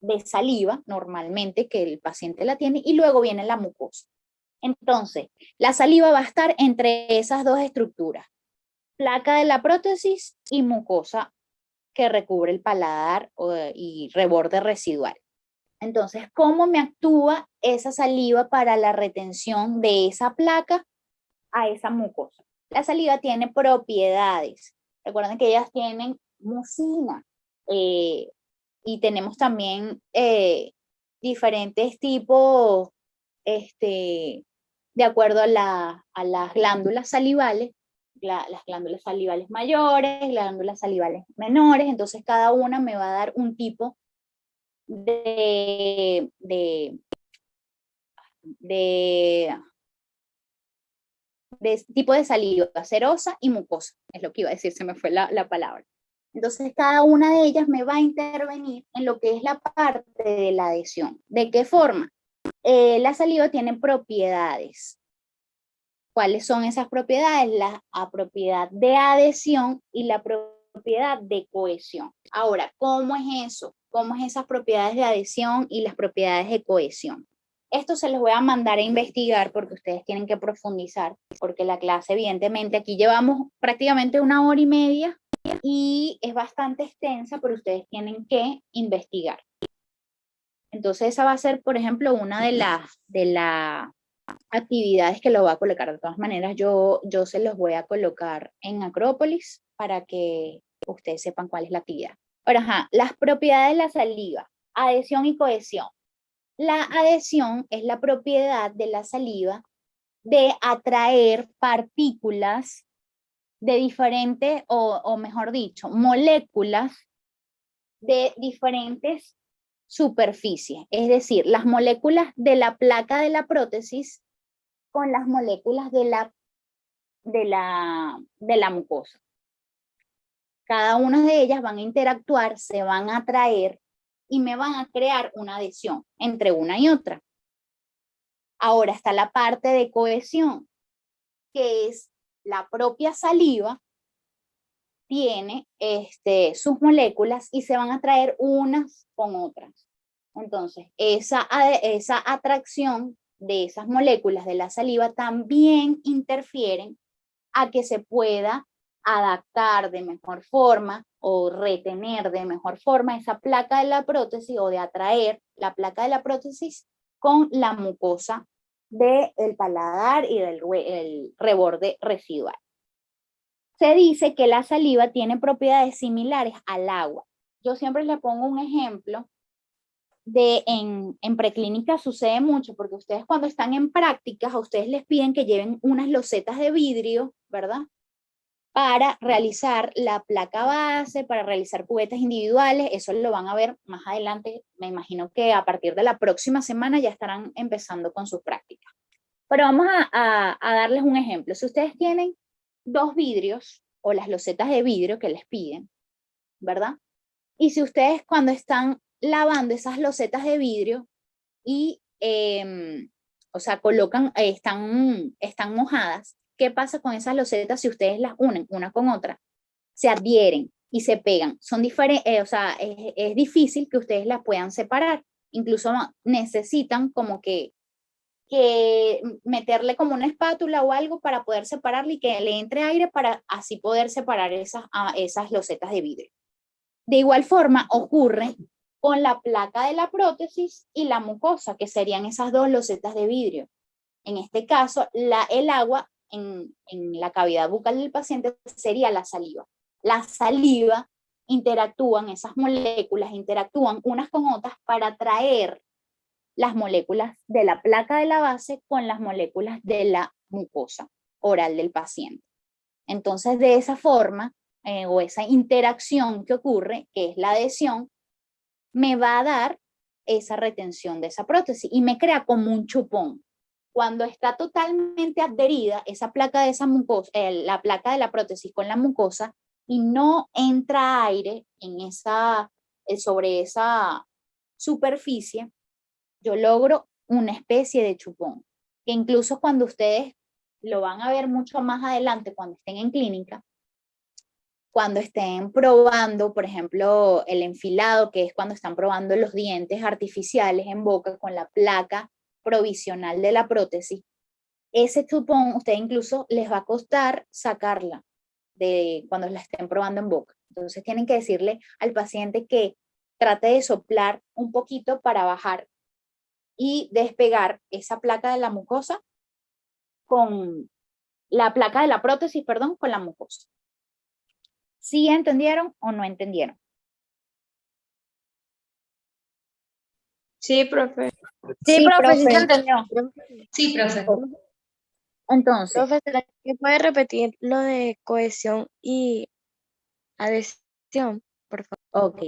de saliva, normalmente, que el paciente la tiene, y luego viene la mucosa. Entonces, la saliva va a estar entre esas dos estructuras, placa de la prótesis y mucosa que recubre el paladar y reborde residual. Entonces, ¿cómo me actúa esa saliva para la retención de esa placa a esa mucosa? La saliva tiene propiedades. Recuerden que ellas tienen mucina y tenemos también diferentes tipos de acuerdo a las glándulas salivales, las glándulas salivales mayores, glándulas salivales menores. Entonces cada una me va a dar un tipo de tipo de saliva, serosa y mucosa, es lo que iba a decir, se me fue la palabra. Entonces cada una de ellas me va a intervenir en lo que es la parte de la adhesión. ¿De qué forma? La saliva tiene propiedades. ¿Cuáles son esas propiedades? La propiedad de adhesión y la propiedad de cohesión. Ahora, ¿cómo es eso? ¿Cómo es esas propiedades de adhesión y las propiedades de cohesión? Esto se los voy a mandar a investigar porque ustedes tienen que profundizar, porque la clase, evidentemente, aquí llevamos prácticamente 1 hora y media y es bastante extensa, pero ustedes tienen que investigar. Entonces esa va a ser, por ejemplo, una de las actividades que lo voy a colocar. De todas maneras, yo se los voy a colocar en Acrópolis para que ustedes sepan cuál es la actividad. Ahora, ajá, las propiedades de la saliva, adhesión y cohesión. La adhesión es la propiedad de la saliva de atraer partículas de diferentes, o mejor dicho, moléculas de diferentes superficies. Es decir, las moléculas de la placa de la prótesis con las moléculas de la mucosa. Cada una de ellas van a interactuar, se van a atraer y me van a crear una adhesión entre una y otra. Ahora está la parte de cohesión, que es la propia saliva, tiene sus moléculas y se van a atraer unas con otras. Entonces, esa atracción de esas moléculas de la saliva también interfieren a que se pueda adaptar de mejor forma o retener de mejor forma esa placa de la prótesis, o de atraer la placa de la prótesis con la mucosa del paladar y del reborde residual. Se dice que la saliva tiene propiedades similares al agua. Yo siempre les pongo un ejemplo en preclínica sucede mucho, porque ustedes cuando están en prácticas, a ustedes les piden que lleven unas losetas de vidrio, ¿verdad? Para realizar la placa base, para realizar cubetas individuales. Eso lo van a ver más adelante. Me imagino que a partir de la próxima semana ya estarán empezando con sus prácticas. Pero vamos a darles un ejemplo. Si ustedes tienen 2 vidrios o las losetas de vidrio que les piden, ¿verdad? Y si ustedes cuando están lavando esas losetas de vidrio y, o sea, están mojadas, ¿qué pasa con esas losetas si ustedes las unen una con otra? Se adhieren y se pegan. Son diferentes, o sea, es difícil que ustedes las puedan separar. Incluso necesitan como que meterle como una espátula o algo para poder separarle y que le entre aire para así poder separar esas losetas de vidrio. De igual forma ocurre con la placa de la prótesis y la mucosa, que serían esas 2 losetas de vidrio. En este caso, el agua en la cavidad bucal del paciente sería la saliva. La saliva esas moléculas interactúan unas con otras para atraer las moléculas de la placa de la base con las moléculas de la mucosa oral del paciente. Entonces, de esa forma, o esa interacción que ocurre, que es la adhesión, me va a dar esa retención de esa prótesis y me crea como un chupón. Cuando está totalmente adherida esa placa de esa mucosa, la placa de la prótesis con la mucosa, y no entra aire sobre esa superficie, yo logro una especie de chupón, que incluso cuando ustedes lo van a ver mucho más adelante cuando estén en clínica, cuando estén probando, por ejemplo, el enfilado, que es cuando están probando los dientes artificiales en boca con la placa provisional de la prótesis, ese chupón, usted incluso les va a costar sacarla cuando la estén probando en boca. Entonces tienen que decirle al paciente que trate de soplar un poquito para bajar y despegar esa placa de la mucosa con la placa de la prótesis, perdón, con la mucosa. ¿Sí entendieron o no entendieron? Sí, profe. Sí, profe, sí se entendió. Sí, profe. Entonces, Profe, ¿será que puede repetir lo de cohesión y adhesión, por favor? ok.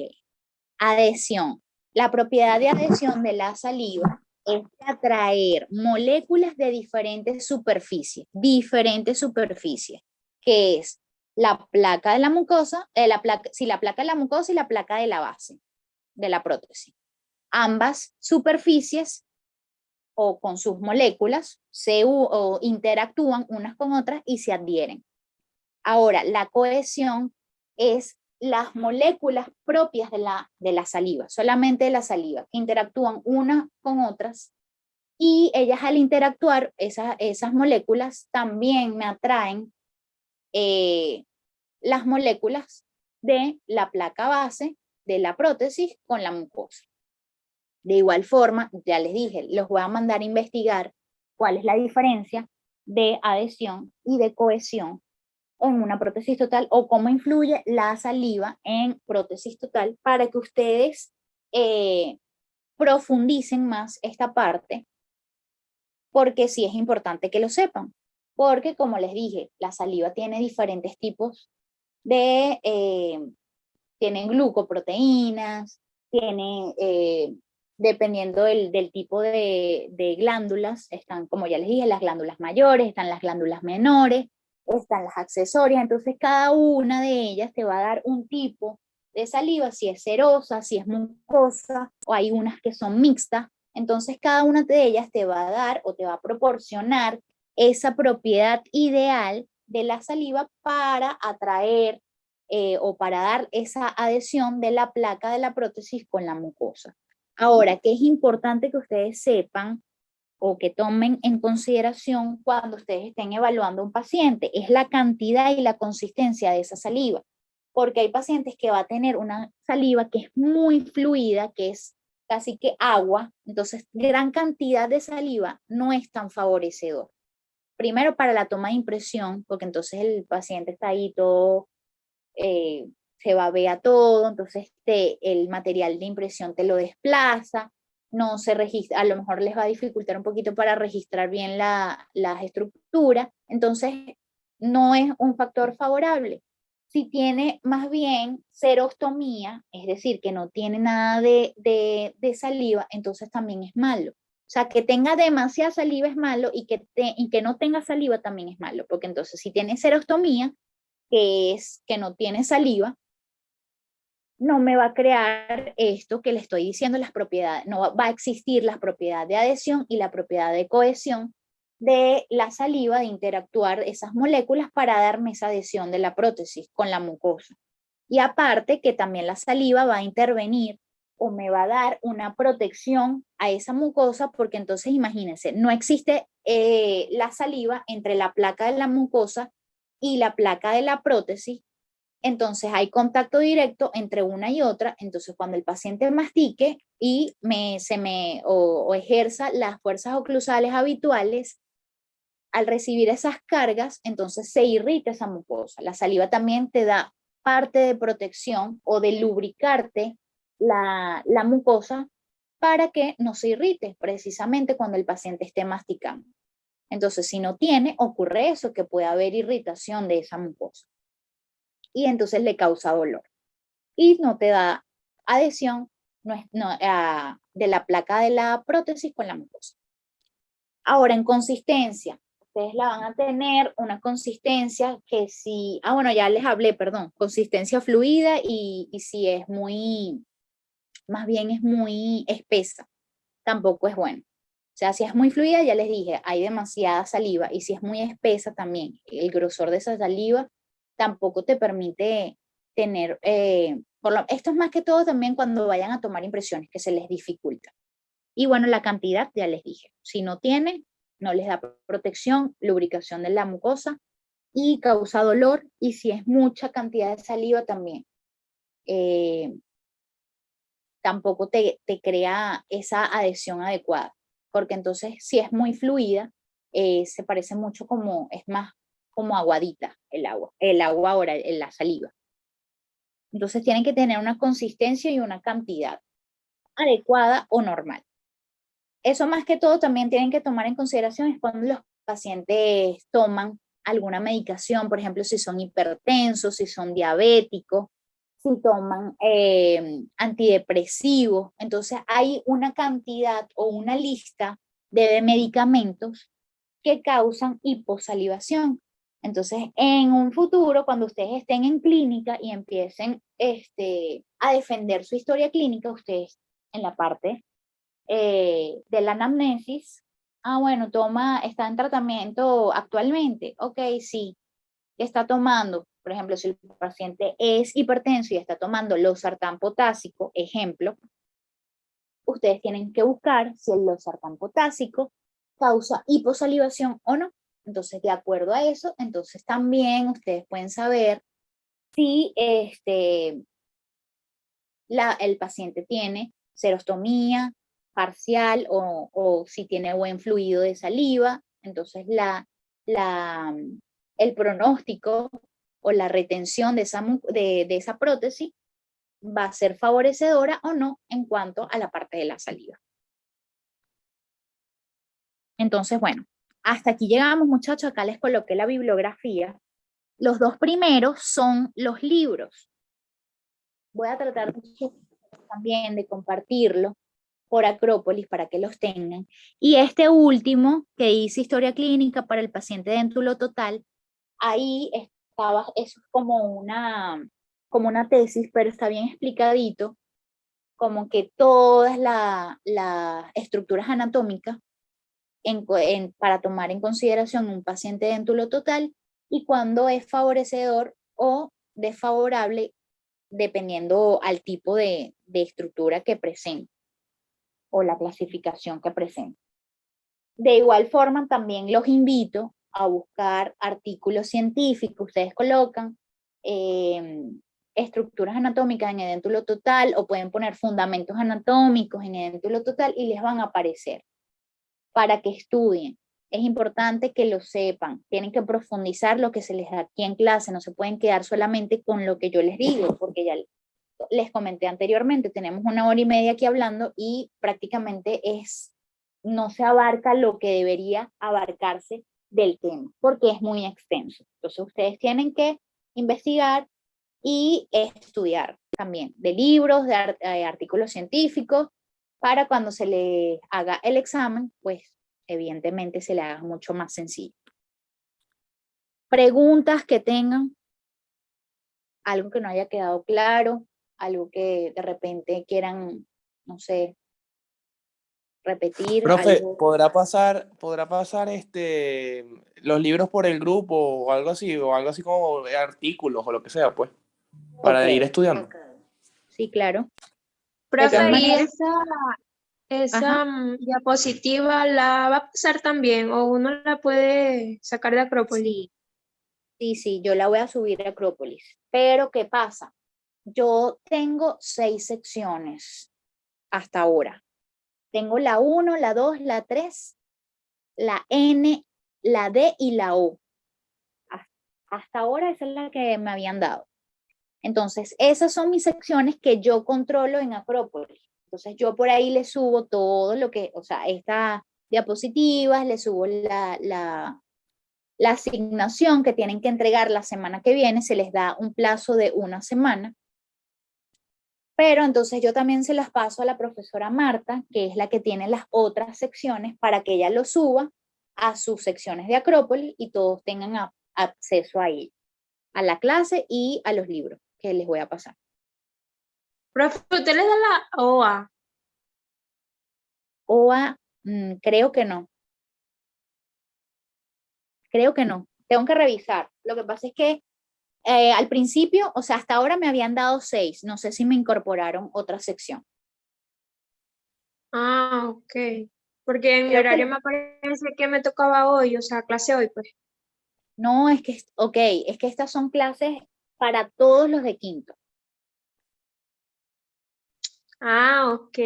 Adhesión. La propiedad de adhesión de la saliva es atraer moléculas de diferentes superficies, que es la placa de la mucosa, la placa de la mucosa y la placa de la base de la prótesis. Ambas superficies o con sus moléculas o interactúan unas con otras y se adhieren. Ahora, la cohesión es las moléculas propias de la saliva, solamente de la saliva, que interactúan unas con otras, y ellas al interactuar, esas moléculas también me atraen las moléculas de la placa base de la prótesis con la mucosa. De igual forma, ya les dije, los voy a mandar a investigar cuál es la diferencia de adhesión y de cohesión en una prótesis total o cómo influye la saliva en prótesis total para que ustedes profundicen más esta parte, porque sí es importante que lo sepan, porque como les dije, la saliva tiene diferentes tipos de, tienen glucoproteínas, tienen, dependiendo del tipo de glándulas, están, como ya les dije, las glándulas mayores, están las glándulas menores, están las accesorias, entonces cada una de ellas te va a dar un tipo de saliva, si es serosa, si es mucosa, o hay unas que son mixtas, entonces cada una de ellas te va a dar o te va a proporcionar esa propiedad ideal de la saliva para atraer o para dar esa adhesión de la placa de la prótesis con la mucosa. Ahora, ¿qué es importante que ustedes sepan o que tomen en consideración cuando ustedes estén evaluando a un paciente? Es la cantidad y la consistencia de esa saliva, porque hay pacientes que va a tener una saliva que es muy fluida, que es casi que agua, entonces gran cantidad de saliva no es tan favorecedor. Primero para la toma de impresión, porque entonces el paciente está ahí todo, se babea todo, entonces el material de impresión te lo desplaza, no se registra, a lo mejor les va a dificultar un poquito para registrar bien las estructuras, entonces no es un factor favorable. Si tiene más bien serostomía, es decir, que no tiene nada de saliva, entonces también es malo. O sea, que tenga demasiada saliva es malo y que no tenga saliva también es malo, porque entonces si tiene serostomía, que es que no tiene saliva, no me va a crear esto que le estoy diciendo, las propiedades, no va a existir la propiedad de adhesión y la propiedad de cohesión de la saliva, de interactuar esas moléculas para darme esa adhesión de la prótesis con la mucosa. Y aparte que también la saliva va a intervenir o me va a dar una protección a esa mucosa, porque entonces imagínense, no existe la saliva entre la placa de la mucosa y la placa de la prótesis, entonces hay contacto directo entre una y otra, entonces cuando el paciente mastique y o ejerza las fuerzas oclusales habituales, al recibir esas cargas, entonces se irrita esa mucosa. La saliva también te da parte de protección o de lubricarte la mucosa para que no se irrite precisamente cuando el paciente esté masticando. Entonces, si no tiene, ocurre eso, que puede haber irritación de esa mucosa. Y entonces le causa dolor. Y no te da adhesión de la placa de la prótesis con la mucosa. Ahora, en consistencia, ustedes la van a tener una consistencia que si, bueno, ya les hablé, perdón, consistencia fluida y si es muy, más bien es muy espesa, tampoco es bueno. O sea, si es muy fluida, ya les dije, hay demasiada saliva, y si es muy espesa también, el grosor de esa saliva tampoco te permite tener, esto es más que todo también cuando vayan a tomar impresiones, que se les dificulta. Y bueno, la cantidad, ya les dije, si no tiene, no les da protección, lubricación de la mucosa y causa dolor, y si es mucha cantidad de saliva también, tampoco te crea esa adhesión adecuada, porque entonces si es muy fluida, se parece mucho como, es más como aguadita el agua ahora, la saliva. Entonces tienen que tener una consistencia y una cantidad adecuada o normal. Eso más que todo también tienen que tomar en consideración es cuando los pacientes toman alguna medicación, por ejemplo, si son hipertensos, si son diabéticos, si toman antidepresivos. Entonces hay una cantidad o una lista de medicamentos que causan hiposalivación. Entonces, en un futuro, cuando ustedes estén en clínica y empiecen a defender su historia clínica, ustedes en la parte de la anamnesis, bueno, está en tratamiento actualmente, ok, sí, ¿qué está tomando? Por ejemplo, si el paciente es hipertenso y está tomando losartán potásico, ejemplo, ustedes tienen que buscar si el losartán potásico causa hiposalivación o no. Entonces, de acuerdo a eso, entonces también ustedes pueden saber si el paciente tiene serostomía parcial o si tiene buen fluido de saliva. Entonces el pronóstico o la retención de esa prótesis va a ser favorecedora o no en cuanto a la parte de la saliva. Entonces, bueno, hasta aquí llegamos, muchachos. Acá les coloqué la bibliografía. Los dos primeros son los libros. Voy a tratar también de compartirlo por Acrópolis para que los tengan. Y este último, que dice Historia Clínica para el paciente déntulo total, ahí estaba, eso es como una tesis, pero está bien explicadito, como que todas las estructuras anatómicas para tomar en consideración un paciente déntulo total y cuando es favorecedor o desfavorable dependiendo al tipo de estructura que presenta o la clasificación que presenta. De igual forma, también los invito a buscar artículos científicos. Ustedes colocan estructuras anatómicas en edéntulo total o pueden poner fundamentos anatómicos en edéntulo total y les van a aparecer para que estudien. Es importante que lo sepan, tienen que profundizar lo que se les da aquí en clase, no se pueden quedar solamente con lo que yo les digo, porque ya les comenté anteriormente, tenemos 1 hora y media aquí hablando y prácticamente no se abarca lo que debería abarcarse del tema, porque es muy extenso. Entonces ustedes tienen que investigar y estudiar también de libros, de artículos científicos, para cuando se les haga el examen, pues evidentemente se le haga mucho más sencillo. Preguntas que tengan, algo que no haya quedado claro, algo que de repente quieran, no sé, repetir. Profe, Algo. ¿podrá pasar los libros por el grupo o algo así como artículos o lo que sea, pues, para ir estudiando? Sí, claro. Profe, ¿y maneras, esa diapositiva la va a pasar también o uno la puede sacar de Acrópolis? Sí, yo la voy a subir a Acrópolis. Pero, ¿qué pasa? Yo tengo 6 secciones hasta ahora. Tengo la 1, la 2, la 3, la N, la D y la O. Hasta ahora esa es la que me habían dado. Entonces, esas son mis secciones que yo controlo en Acrópolis. Entonces, yo por ahí le subo todo lo que, o sea, estas diapositivas, le subo la asignación que tienen que entregar la semana que viene, se les da un plazo de 1 semana. Pero entonces yo también se las paso a la profesora Marta, que es la que tiene las otras secciones, para que ella lo suba a sus secciones de Acrópolis y todos tengan acceso a ella, a la clase y a los libros que les voy a pasar. Profe, ¿usted les da la OA? OA, creo que no. Creo que no. Tengo que revisar. Lo que pasa es que al principio, o sea, hasta ahora me habían dado 6. No sé si me incorporaron otra sección. Ah, ok. Porque en mi Creo horario que- me parece que me tocaba hoy, o sea, clase hoy, pues. No, es que estas son clases para todos los de quinto. Ah, ok.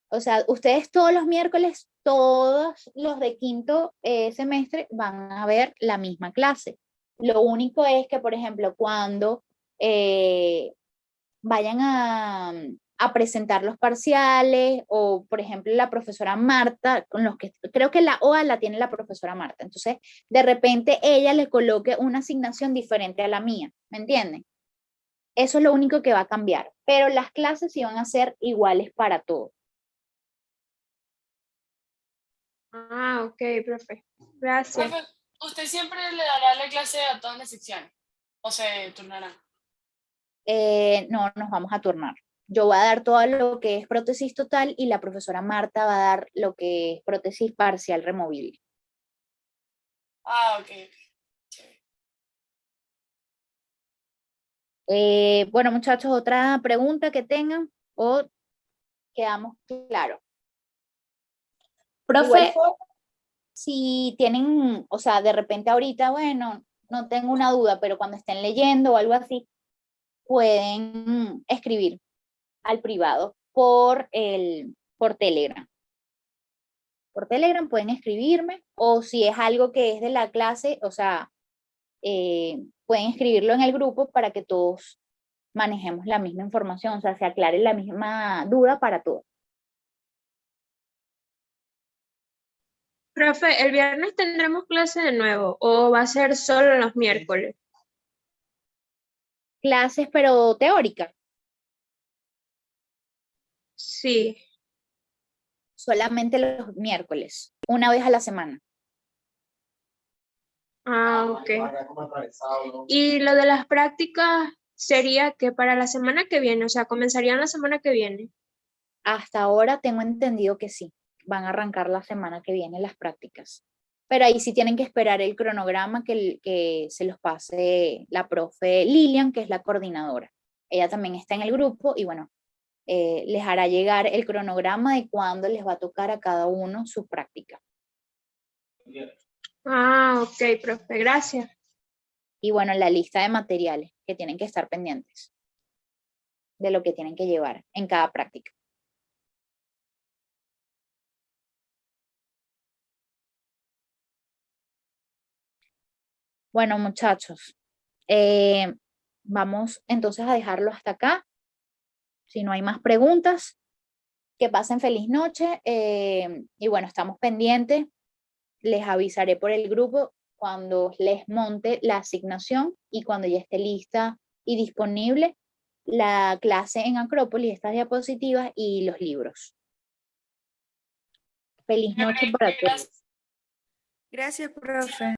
O sea, ustedes todos los miércoles, todos los de quinto semestre van a ver la misma clase. Lo único es que, por ejemplo, cuando vayan a presentar los parciales o, por ejemplo, la profesora Marta, con los que creo que la OA la tiene la profesora Marta. Entonces, de repente ella le coloque una asignación diferente a la mía, ¿me entienden? Eso es lo único que va a cambiar, pero las clases sí van a ser iguales para todos. Ah, ok, profe. Gracias. Profe, ¿usted siempre le dará la clase a todas las secciones? ¿O se turnarán? No, nos vamos a turnar. Yo voy a dar todo lo que es prótesis total y la profesora Marta va a dar lo que es prótesis parcial removible. Ah, ok. Bueno, muchachos, otra pregunta que tengan o quedamos claros. Igual Profe, forma, si tienen, o sea, de repente ahorita, bueno, no tengo una duda, pero cuando estén leyendo o algo así, pueden escribir al privado por Telegram. Por Telegram pueden escribirme, o si es algo que es de la clase, o sea, pueden escribirlo en el grupo para que todos manejemos la misma información, o sea, se aclare la misma duda para todos. Profe, ¿el viernes tendremos clase de nuevo o va a ser solo los miércoles? Clases, pero teóricas. Sí. Solamente los miércoles, una vez a la semana. Ah, ok. Y lo de las prácticas sería que para la semana que viene, o sea, comenzarían la semana que viene. Hasta ahora tengo entendido que sí, van a arrancar la semana que viene las prácticas. Pero ahí sí tienen que esperar el cronograma que se los pase la profe Lilian, que es la coordinadora. Ella también está en el grupo y bueno, les hará llegar el cronograma de cuándo les va a tocar a cada uno su práctica. Ah, ok, profe, gracias. Y bueno, la lista de materiales que tienen que estar pendientes de lo que tienen que llevar en cada práctica. Bueno, muchachos, vamos entonces a dejarlo hasta acá. Si no hay más preguntas, que pasen feliz noche. Y bueno, estamos pendientes. Les avisaré por el grupo cuando les monte la asignación y cuando ya esté lista y disponible la clase en Acrópolis, estas diapositivas y los libros. Feliz noche para todos. Gracias, profe.